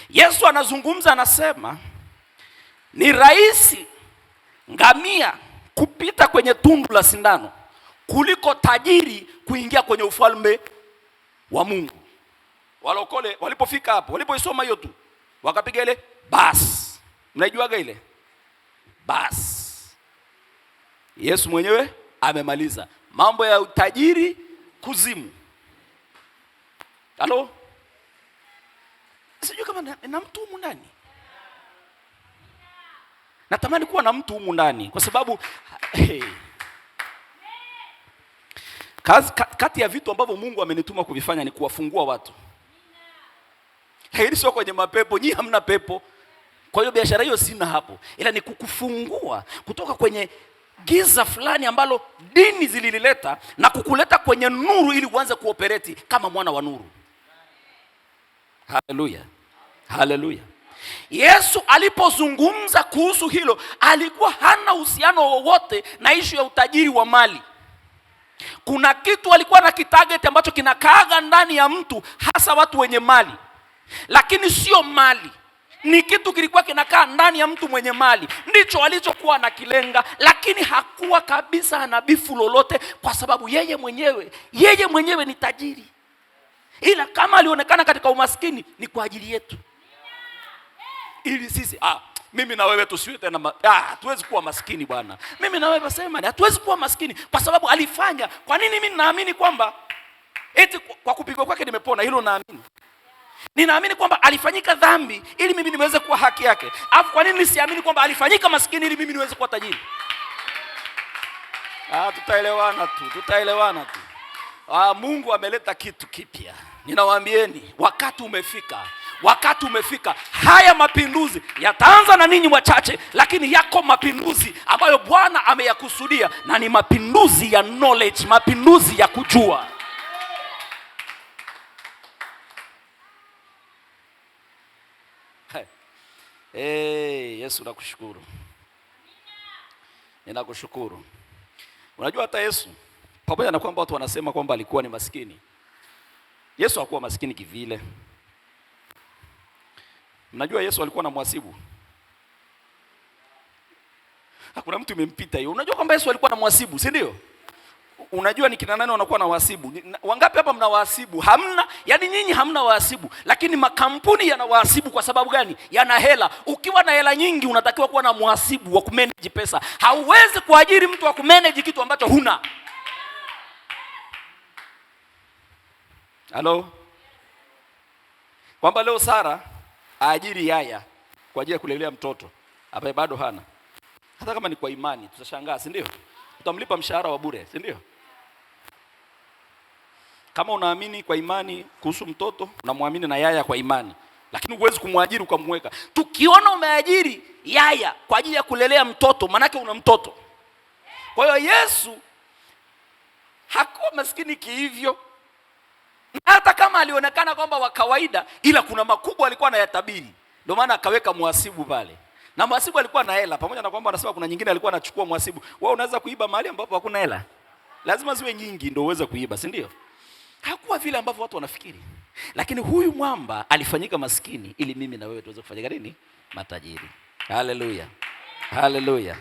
Yesu anazungumza, anasema ni rahisi ngamia kupita kwenye tundu la sindano kuliko tajiri kuingia kwenye ufalme wa Mungu. Walokole walipofika hapo, walipoisoma hiyo tu, wakapiga ile bas. Mnaijuaga ile bas? Yesu mwenyewe amemaliza mambo ya utajiri, kuzimu. Halo? Sijui kama na mtu humu ndani. Natamani kuwa na mtu humu ndani kwa sababu kati ya vitu ambavyo Mungu amenituma kuvifanya ni kuwafungua watu. Hili sio kwenye mapepo, nyinyi hamna pepo. Kwa hiyo biashara hiyo sina hapo. Ila ni kukufungua kutoka kwenye giza fulani ambalo dini zililileta na kukuleta kwenye nuru ili uanze kuoperate kama mwana wa nuru. Haleluya. Haleluya. Yesu alipozungumza kuhusu hilo, alikuwa hana uhusiano wowote na ishu ya utajiri wa mali. Kuna kitu alikuwa na kitarget ambacho kinakaaga ndani ya mtu, hasa watu wenye mali. Lakini sio mali. Ni kitu kilikuwa kinakaa ndani ya mtu mwenye mali. Ndicho alichokuwa anakilenga, lakini hakuwa kabisa anabifu lolote kwa sababu yeye mwenyewe ni tajiri. Ila kama alionekana katika umaskini ni kwa ajili yetu. Ili sisi mimi na wewe tusiwe tena hatuwezi kuwa maskini bwana. Mimi na wewe sema hatuwezi kuwa maskini kwa sababu alifanya. Kwa nini mimi naamini kwamba eti kwa kupigwa kwake nimepona? Hilo naamini. Ninaamini kwamba alifanyika dhambi ili mimi niweze kuwa haki yake. Alafu kwa nini nisiamini kwamba alifanyika maskini ili mimi niweze kuwa tajiri? Tutaelewana tu. Mungu ameleta kitu kipya. Ninawaambieni wakati umefika. Haya mapinduzi yataanza na ninyi wachache, lakini yako mapinduzi ambayo Bwana ameyakusudia, na ni mapinduzi ya knowledge, mapinduzi ya kujua. Yesu nakushukuru. Ninakushukuru. Unajua hata Yesu, pamoja na kwamba watu wanasema kwamba alikuwa ni maskini, Yesu hakuwa maskini kivile. Mnajua Yesu alikuwa na mhasibu. Hakuna mtu imempita hiyo. Unajua kwamba Yesu alikuwa na mhasibu, si ndio? Unajua ni kina nani wanakuwa na wahasibu? Wangapi hapa mna wahasibu? Hamna. Yaani nyinyi hamna wahasibu, lakini makampuni yana wahasibu. Kwa sababu gani? Yana hela. Ukiwa na hela nyingi unatakiwa kuwa na mhasibu wa kumanage pesa. Hauwezi kuajiri mtu wa kumanage kitu ambacho huna. Halo? Kwamba leo Sara aajiri yaya kwa ajili ya kulelea mtoto ambaye bado hana. Hata kama ni kwa imani tutashangaa, si ndio? Utamlipa mshahara wa bure, si ndio? Kama unaamini kwa imani kuhusu mtoto, unamwamini na yaya kwa imani. Lakini huwezi kumwajiri ukamweka. Tukiona umeajiri yaya kwa ajili ya kulelea mtoto, manake una mtoto. Kwa hiyo Yesu hakuwa maskini kihivyo. Hata kama alionekana kwamba wa kawaida, ila kuna makubwa alikuwa anayatabiri. Ndio maana akaweka mhasibu pale. Na mhasibu alikuwa na hela, pamoja na kwamba anasema kuna nyingine alikuwa anachukua mhasibu. Wewe unaweza kuiba mahali ambapo hakuna hela? Lazima ziwe nyingi ndio uweze kuiba, si ndio? Hakuwa vile ambavyo watu wanafikiri. Lakini huyu mwamba alifanyika maskini ili mimi na wewe tuweze kufanyika nini? Matajiri. Haleluya. Haleluya.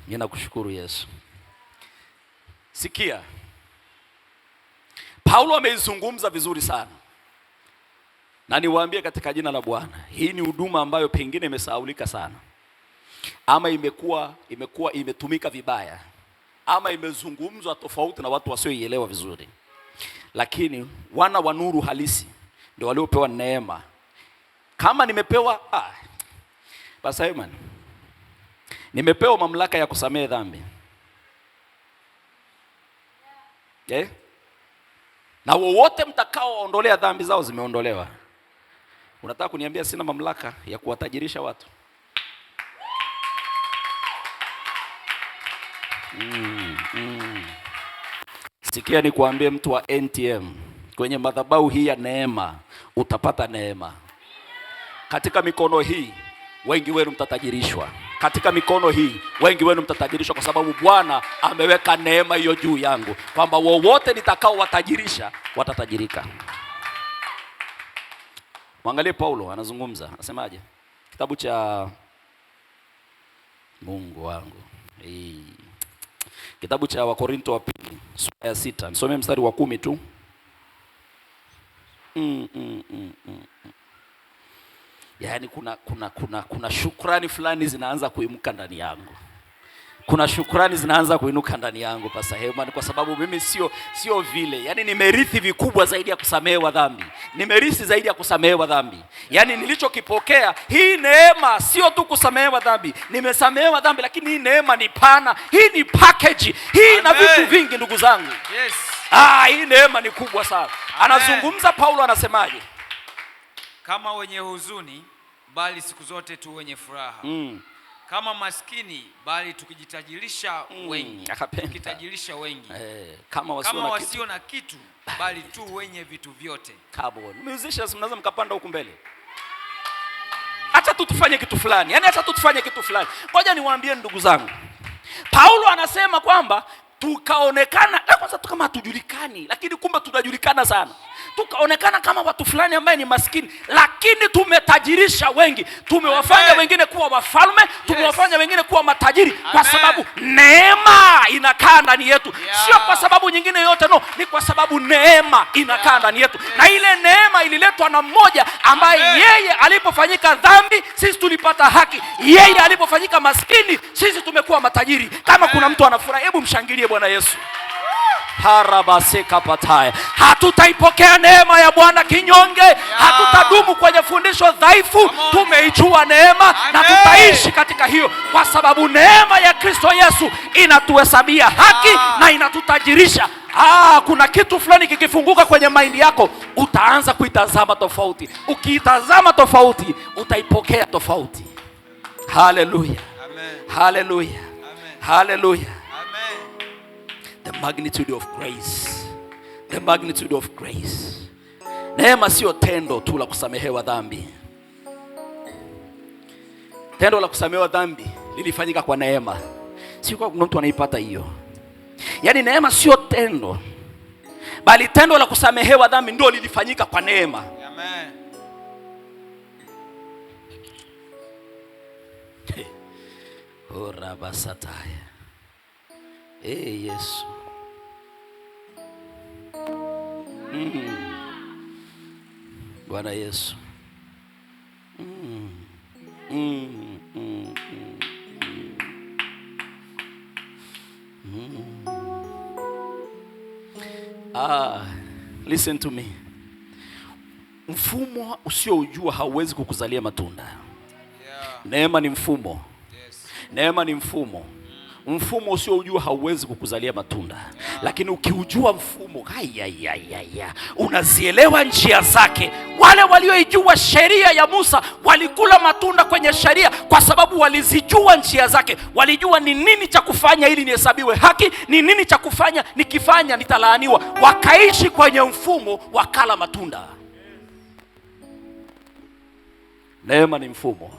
Ninakushukuru Yesu. Sikia. Paulo ameizungumza vizuri sana. Na niwaambie katika jina la Bwana, hii ni huduma ambayo pengine imesahaulika sana. Ama imetumika vibaya. Ama imezungumzwa tofauti na watu wasioielewa vizuri. Lakini wana wa nuru halisi ndio waliopewa neema. Kama nimepewa basi Simon, nimepewa mamlaka ya kusamehe dhambi. Na wowote mtakaoondolea dhambi zao zimeondolewa. Unataka kuniambia sina mamlaka ya kuwatajirisha watu? Sikia nikuambie mtu wa NTM, kwenye madhabahu hii ya neema utapata neema. Katika mikono hii wengi wenu mtatajirishwa. Katika mikono hii wengi wenu mtatajirishwa kwa sababu Bwana ameweka neema hiyo juu yangu, kwamba wowote nitakao watajirisha watatajirika. Mwangalie Paulo anazungumza, anasemaje? Kitabu cha Mungu wangu. Kitabu cha Wakorinto wa pili, sura ya 6. Nisome mstari wa 10 tu. Yaani kuna shukrani fulani zinaanza kuinuka ndani yangu. Kuna shukrani zinaanza kuinuka ndani yangu Pastor Herman, kwa sababu mimi sio vile. Yaani nimerithi vikubwa zaidi ya kusamehewa dhambi. Nimerithi zaidi ya kusamehewa dhambi. Yaani nilichokipokea, hii neema sio tu kusamehewa dhambi. Nimesamehewa dhambi, lakini hii neema ni pana. Hii ni package. Hii na vitu vingi ndugu zangu. Yes. Hii neema ni kubwa sana. Anazungumza Paulo, anasemaje? Kama wenye huzuni, bali siku zote tu wenye furaha. Kama maskini, bali tukijitajirisha wengi. Tukitajirisha wengi. Kama wasio na kitu, bali tu wenye vitu vyote. Carbon. Musicians, mnaweza mkapanda huku mbele. Acha tu tufanye kitu fulani. Yaani acha tu tufanye kitu fulani. Ngoja niwaambie ndugu zangu. Paulo anasema kwamba tukaonekana kwanza tu kama hatujulikani, lakini kumbe tunajulikana sana. Tukaonekana kama watu fulani ambaye ni maskini, lakini tumetajirisha wengi. Tumewafanya wengine kuwa wafalme, tumewafanya wengine kuwa matajiri. Kwa sababu neema inakaa ndani yetu. Sio kwa sababu nyingine yote, no, ni kwa sababu neema inakaa ndani yetu. Na ile neema ililetwa na mmoja ambaye yeye alipofanyika dhambi, sisi tulipata haki. Yeye alipofanyika maskini, sisi tumekuwa matajiri. Kama kuna mtu anafurahi, hebu mshangilie Bwana Yesu. Harabaseka pataya. Hatutaipokea neema ya Bwana kinyonge. Hatutadumu kwenye fundisho dhaifu. Tumeijua neema na tutaishi katika hiyo, kwa sababu neema ya Kristo Yesu inatuhesabia haki na inatutajirisha. Kuna kitu fulani kikifunguka kwenye mind yako, utaanza kuitazama tofauti. Ukiitazama tofauti, utaipokea tofauti. Hallelujah. Amen. Hallelujah. Amen. Hallelujah. Amen. The magnitude of grace. The magnitude of grace. Neema sio tendo tu la kusamehewa dhambi. Tendo la kusamehewa dhambi lilifanyika kwa neema. Si kwa mtu anaipata hiyo. Yaani neema sio tendo, bali tendo la kusamehewa dhambi ndio lilifanyika kwa neema. Amen. Ora basataya. Yesu. Bwana Yesu. Listen to me. Mfumo usioujua hauwezi kukuzalia matunda. Neema ni mfumo. Neema ni mfumo. Mfumo usioujua hauwezi kukuzalia matunda. Lakini ukiujua mfumo, unazielewa njia zake. Wale walioijua sheria ya Musa walikula matunda kwenye sheria kwa sababu walizijua njia zake. Walijua ni nini cha kufanya ili nihesabiwe haki, ni nini cha kufanya nikifanya nitalaaniwa. Wakaishi kwenye mfumo, wakala matunda. Neema ni mfumo.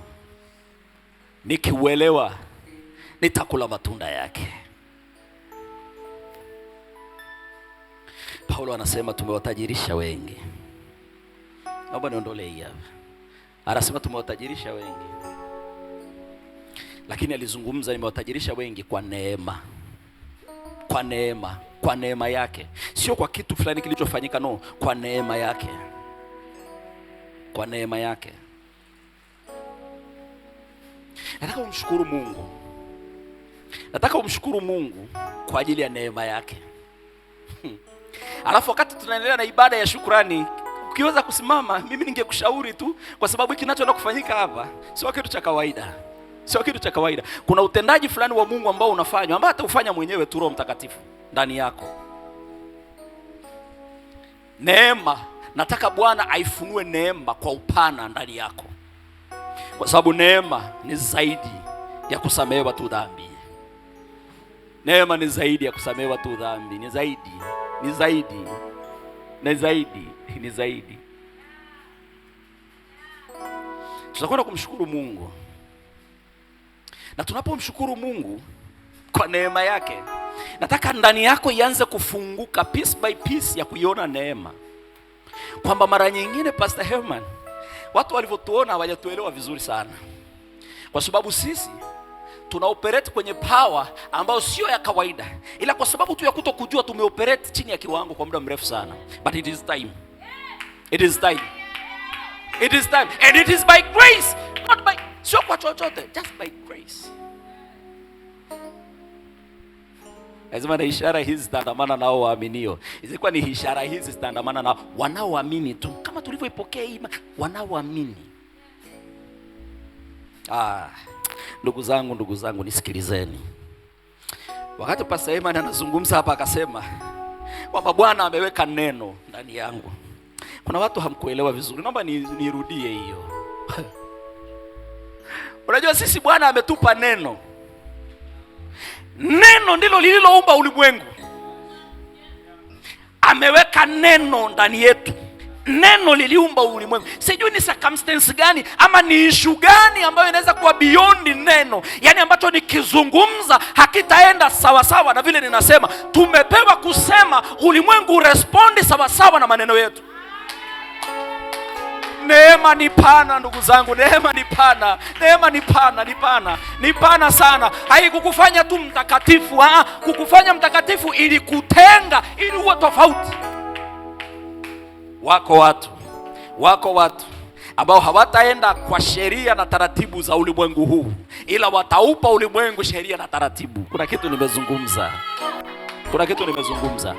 Nikiuelewa, nitakula matunda yake. Paulo anasema tumewatajirisha wengi. Naomba niondole hii hapa. Anasema tumewatajirisha wengi. Lakini alizungumza nimewatajirisha wengi kwa neema. Kwa neema, kwa neema yake. Sio kwa kitu fulani kilichofanyika, no, kwa neema yake. Kwa neema yake. Nataka umshukuru Mungu. Nataka umshukuru Mungu kwa ajili ya neema yake. Alafu wakati tunaendelea na ibada ya shukrani, ukiweza kusimama, mimi ningekushauri tu, kwa sababu hiki kinachoenda kufanyika hapa sio kitu cha kawaida. Sio kitu cha kawaida. Kuna utendaji fulani wa Mungu ambao unafanywa, ambao hata ufanya mwenyewe tu Roho Mtakatifu ndani yako. Neema, nataka Bwana aifunue neema kwa upana ndani yako. Kwa sababu neema ni zaidi ya kusamehewa tu dhambi. Neema ni zaidi ya kusamehewa tu dhambi. Ni zaidi. Ni zaidi. Ni zaidi. Ni zaidi. Tutakwenda kumshukuru Mungu. Na tunapomshukuru Mungu kwa neema yake, nataka ndani yako ianze kufunguka piece by piece ya kuiona neema. Kwamba mara nyingine Pastor Herman, watu walivyotuona hawajatuelewa vizuri sana. Kwa sababu sisi tunaoperate kwenye power ambayo sio ya kawaida. Ila kwa sababu tu ya kutokujua tumeoperate chini ya kiwango kwa muda mrefu sana. But it is time. It is time. It is time. And it is by grace. Not by, sio kwa chochote, just by grace. Lazima na ishara hizi zitaandamana nao waaminio. Zilikuwa ni ishara hizi zitaandamana na wanaoamini tu. Kama tulivyoipokea hii wanaoamini. Ndugu zangu nisikilizeni. Wakati Pastor Eman anazungumza hapa akasema kwamba Bwana ameweka neno ndani yangu. Kuna watu hamkuelewa vizuri. Naomba nirudie hiyo. Unajua sisi Bwana ametupa neno. Neno ndilo lililoumba ulimwengu. Ameweka neno ndani yetu. Neno liliumba ulimwengu. Sijui ni circumstance gani ama ni issue gani ambayo inaweza kuwa beyond neno. Yaani ambacho nikizungumza hakitaenda sawa sawa na vile ninasema. Tumepewa kusema ulimwengu respondi sawa sawa na maneno yetu. Neema ni pana ndugu zangu, neema ni pana. Neema ni pana, ni pana sana. Haikukufanya tu mtakatifu, kukufanya mtakatifu ili kutenga, ili uwe tofauti. Wako watu ambao hawataenda kwa sheria na taratibu za ulimwengu huu, ila wataupa ulimwengu sheria na taratibu. Kuna kitu nimezungumza.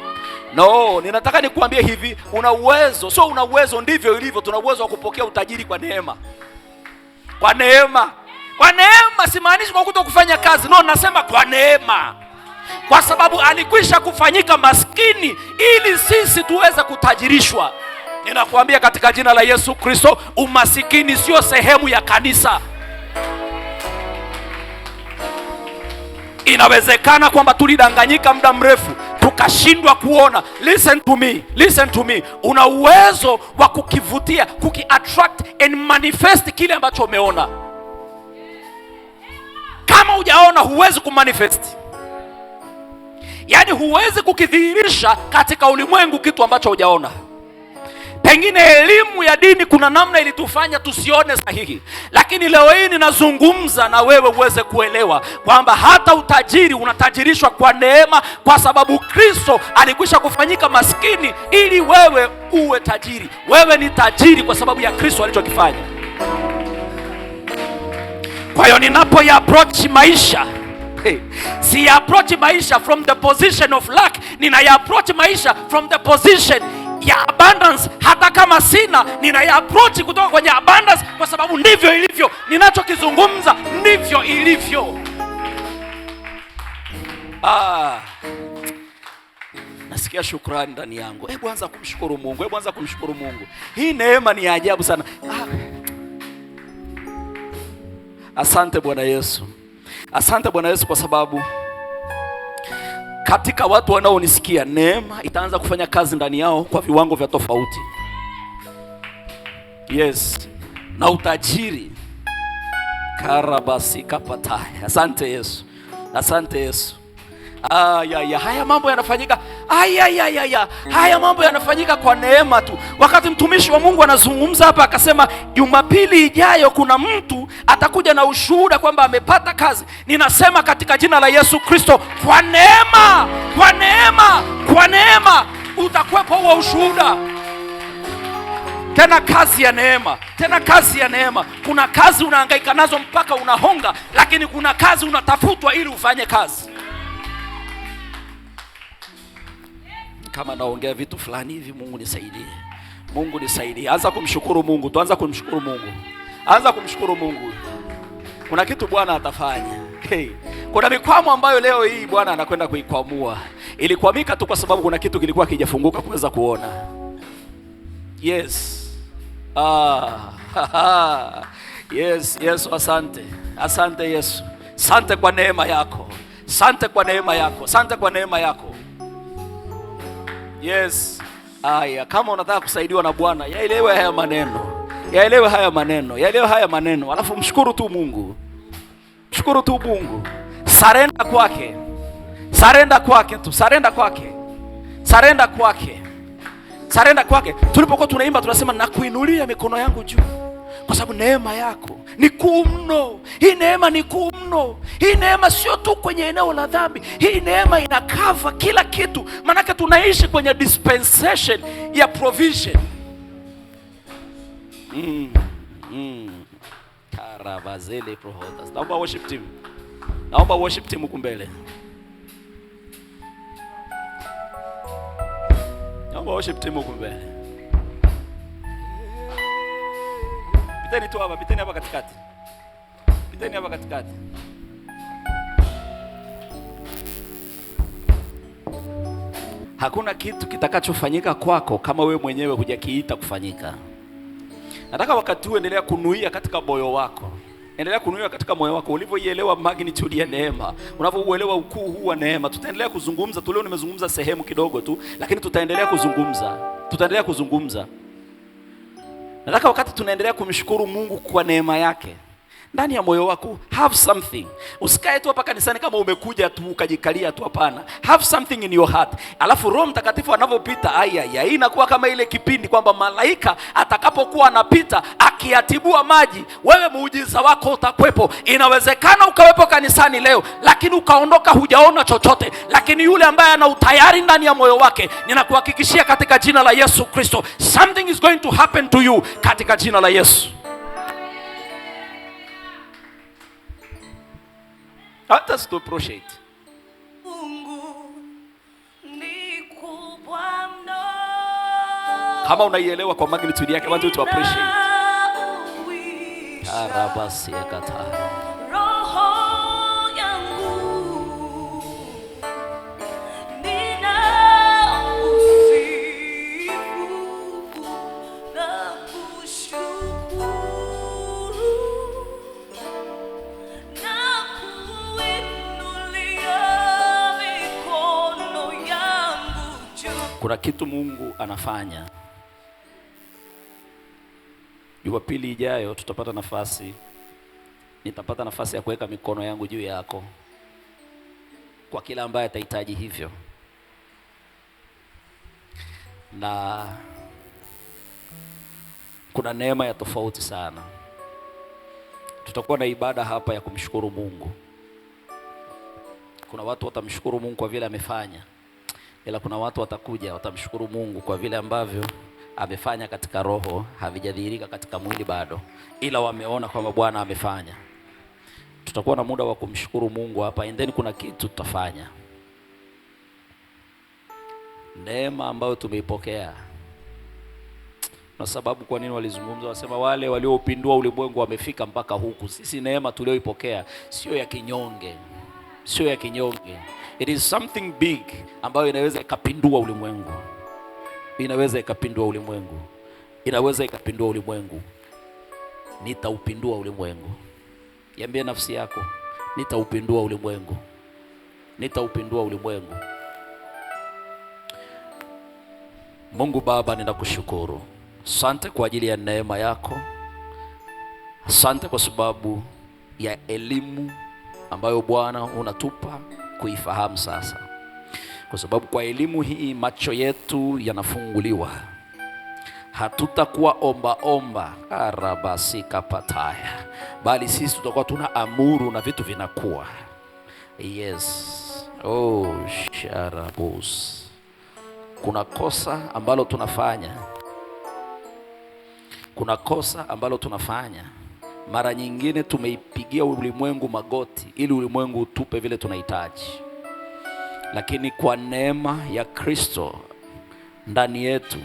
No, ninataka nikuambie hivi, una uwezo, sio una uwezo ndivyo ilivyo, tuna uwezo wa kupokea utajiri kwa neema. Kwa neema simaanishi kwa kutokufanya kazi. No, nasema kwa neema. Kwa sababu alikwisha kufanyika maskini ili sisi tuweze kutajirishwa. Ninakuambia katika jina la Yesu Kristo, umasikini sio sehemu ya kanisa. Inawezekana kwamba tulidanganyika muda mrefu tukashindwa kuona. Listen to me. Una uwezo wa kukivutia, kukiattract and manifest kile ambacho umeona. Kama hujaona huwezi kumanifest. Yaani huwezi kukidhihirisha katika ulimwengu kitu ambacho hujaona. Pengine elimu ya dini kuna namna ilitufanya tusione sahihi. Lakini leo hii ninazungumza na wewe uweze kuelewa kwamba hata utajiri unatajirishwa kwa neema, kwa sababu Kristo alikwisha kufanyika maskini ili wewe uwe tajiri. Wewe ni tajiri kwa sababu ya Kristo alichokifanya. Kwa hiyo ninapo approach maisha, si approach maisha from the position of lack, approach maisha from the position ya abundance. Hata kama sina, approach kutoka kwenye abundance, kwa sababu ndivyo ilivyo. Ninachokizungumza ndivyo ilivyo. Nasikia shukrani ndani yangu. Hebu anza kumshukuru Mungu. Hii neema ni ya ajabu sana. Asante Bwana Yesu. Asante Bwana Yesu kwa sababu katika watu wanaonisikia, neema itaanza kufanya kazi ndani yao kwa viwango vya tofauti. Yes. Na utajiri. Karabasi kapatai. Asante Yesu. Haya mambo yanafanyika. Haya mambo yanafanyika kwa neema tu. Wakati mtumishi wa Mungu anazungumza hapa akasema Jumapili ijayo kuna mtu atakuja na ushuhuda kwamba amepata kazi. Ninasema katika jina la Yesu Kristo, kwa neema utakuwepo huo ushuhuda. Tena kazi ya neema. Kuna kazi unahangaika nazo mpaka unahonga, lakini kuna kazi unatafutwa ili ufanye kazi. Kama naongea vitu fulani hivi, Mungu nisaidie. Anza kumshukuru Mungu. Anza kumshukuru Mungu. Kuna kitu Bwana atafanya. Kuna mikwamo ambayo leo hii Bwana anakwenda kuikwamua. Ilikwamika tu kwa sababu kuna kitu kilikuwa kijafunguka kuweza kuona. Yes. Yes, asante Yesu. Asante kwa neema yako. Yes. Kama unataka kusaidiwa na Bwana, yaelewe haya maneno. Alafu mshukuru tu Mungu. Surrender kwake. Tulipokuwa tunaimba tunasema nakuinulia mikono yangu juu, kwa sababu neema yako ni kuu mno. Hii neema ni kuu mno. Hii neema sio tu kwenye eneo la dhambi. Hii neema inakava kila kitu. Maana tunaishi kwenye dispensation ya provision. Karavazele prohotas. Naomba worship team. Naomba worship team huku mbele. Naomba worship team huku mbele. Piteni tu hapa, piteni hapa katikati. Piteni hapa katikati. Hakuna kitu kitakachofanyika kwako kama wewe mwenyewe hujakiita kufanyika. Nataka wakati huu endelea kunuia katika moyo wako. Endelea kunuia katika moyo wako ulivyoielewa magnitude ya neema, unavyouelewa ukuu huu wa neema. Tutaendelea kuzungumza tu, leo nimezungumza sehemu kidogo tu, lakini tutaendelea kuzungumza. Tutaendelea kuzungumza. Nataka wakati tunaendelea kumshukuru Mungu kwa neema yake, ndani ya moyo wako have something. Usikae tu hapa kanisani kama umekuja tu ukajikalia tu, hapana. Have something in your heart. Alafu Roho Mtakatifu anapopita, hii inakuwa kama ile kipindi kwamba malaika atakapokuwa anapita akiatibua maji, wewe muujiza wako utakwepo. Inawezekana ukawepo kanisani leo lakini ukaondoka hujaona chochote, lakini yule ambaye ana utayari ndani ya moyo wake, ninakuhakikishia katika jina la Yesu Kristo, something is going to happen to you katika jina la Yesu. Let us to appreciate. Kama unaielewa kwa magnitude yake, I want you to appreciate. Arabasi yakata. Roho yangu nina usifu na kushukuru. Kuna kitu Mungu anafanya. Jumapili ijayo tutapata nafasi, nitapata nafasi ya kuweka mikono yangu juu yako kwa kila ambaye atahitaji hivyo. Na kuna neema ya tofauti sana. Tutakuwa na ibada hapa ya kumshukuru Mungu. Kuna watu watamshukuru Mungu kwa vile amefanya, ila kuna watu watakuja watamshukuru Mungu kwa vile ambavyo amefanya katika roho, havijadhihirika katika mwili bado, ila wameona kwamba Bwana amefanya. Tutakuwa na muda wa kumshukuru Mungu hapa, and then kuna kitu tutafanya. Neema ambayo tumeipokea. Na sababu kwa nini walizungumza, wasema wale waliopindua ulimwengu wamefika mpaka huku. Sisi neema tulioipokea sio ya kinyonge. Sio ya kinyonge. It is something big ambayo inaweza ikapindua ulimwengu. Inaweza ikapindua ulimwengu. Inaweza ikapindua ulimwengu. Nitaupindua ulimwengu. Iambie nafsi yako, nitaupindua ulimwengu. Nitaupindua ulimwengu. Mungu Baba, ninakushukuru. Asante kwa ajili ya neema yako. Asante kwa sababu ya elimu ambayo Bwana unatupa kuifahamu sasa. Kwa sababu kwa elimu hii macho yetu yanafunguliwa. Hatutakuwa omba arabasika pataya, bali sisi tutakuwa tunaamuru na vitu vinakuwa. Yes. Oh, sharabus. Kuna kosa ambalo tunafanya. Kuna kosa ambalo tunafanya. Mara nyingine tumeipigia ulimwengu magoti ili ulimwengu utupe vile tunahitaji. Lakini kwa neema ya Kristo ndani yetu,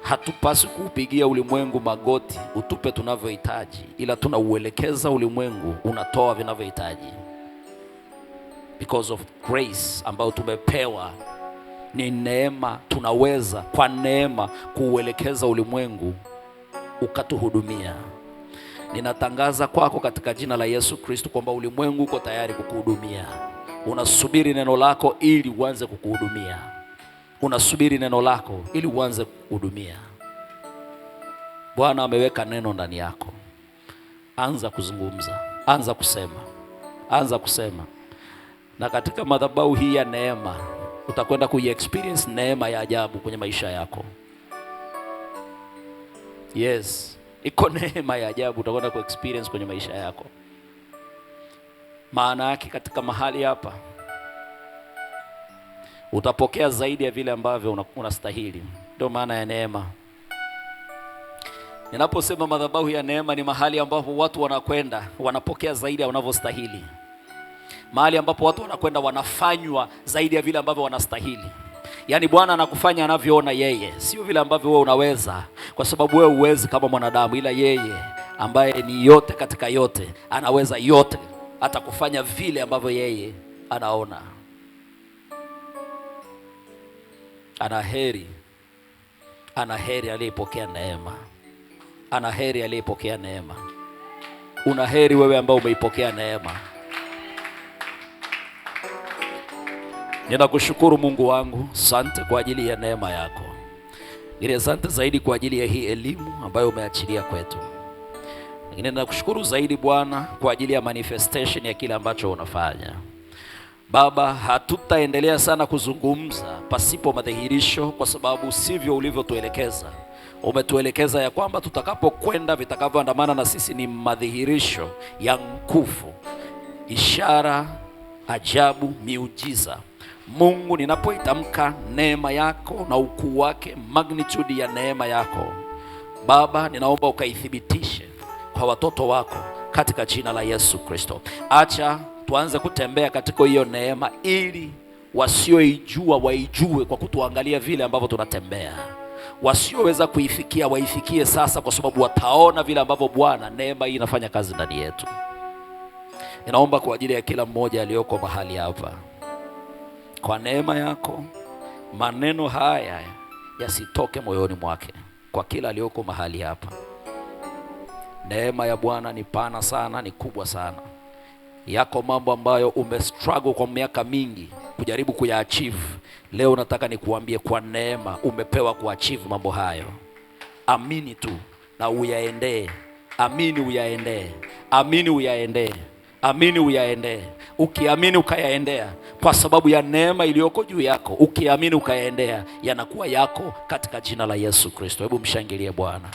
hatupaswi kuupigia ulimwengu magoti utupe tunavyohitaji, ila tunauelekeza ulimwengu unatoa vinavyohitaji. Because of grace ambayo tumepewa, ni neema, tunaweza kwa neema kuuelekeza ulimwengu ukatuhudumia. Ninatangaza kwako katika jina la Yesu Kristo kwamba ulimwengu uko tayari kukuhudumia. Unasubiri neno lako ili uanze kukuhudumia. Unasubiri neno lako ili uanze kukuhudumia. Bwana ameweka neno ndani yako. Anza kuzungumza, anza kusema. Anza kusema. Na katika madhabahu hii ya neema, utakwenda kuiexperience neema ya ajabu kwenye maisha yako. Yes, iko neema ya ajabu utakwenda kuexperience kwenye maisha yako. Maana yake katika mahali hapa utapokea zaidi ya vile ambavyo unastahili. Ndio maana ya neema. Ninaposema madhabahu ya neema, ni mahali ambapo watu wanakwenda wanapokea zaidi ya wanavyostahili, mahali ambapo watu wanakwenda wanafanywa zaidi ya vile ambavyo wanastahili. Yaani Bwana anakufanya anavyoona yeye, sio vile ambavyo wewe unaweza, kwa sababu wewe huwezi kama mwanadamu, ila yeye ambaye ni yote katika yote anaweza yote, atakufanya vile ambavyo yeye anaona. Ana heri aliyepokea neema. Ana heri aliyepokea neema. Una heri wewe ambao umeipokea neema. Ninakushukuru Mungu wangu, asante kwa ajili ya neema yako. Asante zaidi kwa ajili ya hii elimu ambayo umeachilia kwetu. Lakini ninakushukuru zaidi Bwana kwa ajili ya manifestation ya kile ambacho unafanya. Baba, hatutaendelea sana kuzungumza pasipo madhihirisho, kwa sababu sivyo ulivyotuelekeza. Umetuelekeza ya kwamba tutakapokwenda, vitakavyoandamana na sisi ni madhihirisho ya nguvu, ishara, ajabu, miujiza. Mungu, ninapoitamka neema yako na ukuu wake, magnitude ya neema yako Baba, ninaomba ukaithibitishe kwa watoto wako katika jina la Yesu Kristo. Acha tuanze kutembea katika hiyo neema, ili wasioijua waijue kwa kutuangalia vile ambavyo tunatembea. Wasioweza kuifikia waifikie sasa, kwa sababu wataona vile ambavyo Bwana neema hii inafanya kazi ndani yetu. Ninaomba kwa ajili ya kila mmoja aliyoko mahali hapa, kwa neema yako maneno haya yasitoke moyoni mwake. Kwa kila aliyoko mahali hapa, neema ya Bwana ni pana sana, ni kubwa sana. Yako mambo ambayo umestruggle kwa miaka mingi kujaribu kuyaachieve. Leo nataka nikuambie, kwa neema umepewa kuachieve mambo hayo. Amini tu na uyaendee. Amini uyaendee. Amini uyaendee. Amini uyaendee. Ukiamini ukayaendea, kwa sababu ya neema iliyoko juu yako, ukiamini ukayaendea, yanakuwa yako katika jina la Yesu Kristo. Hebu mshangilie Bwana.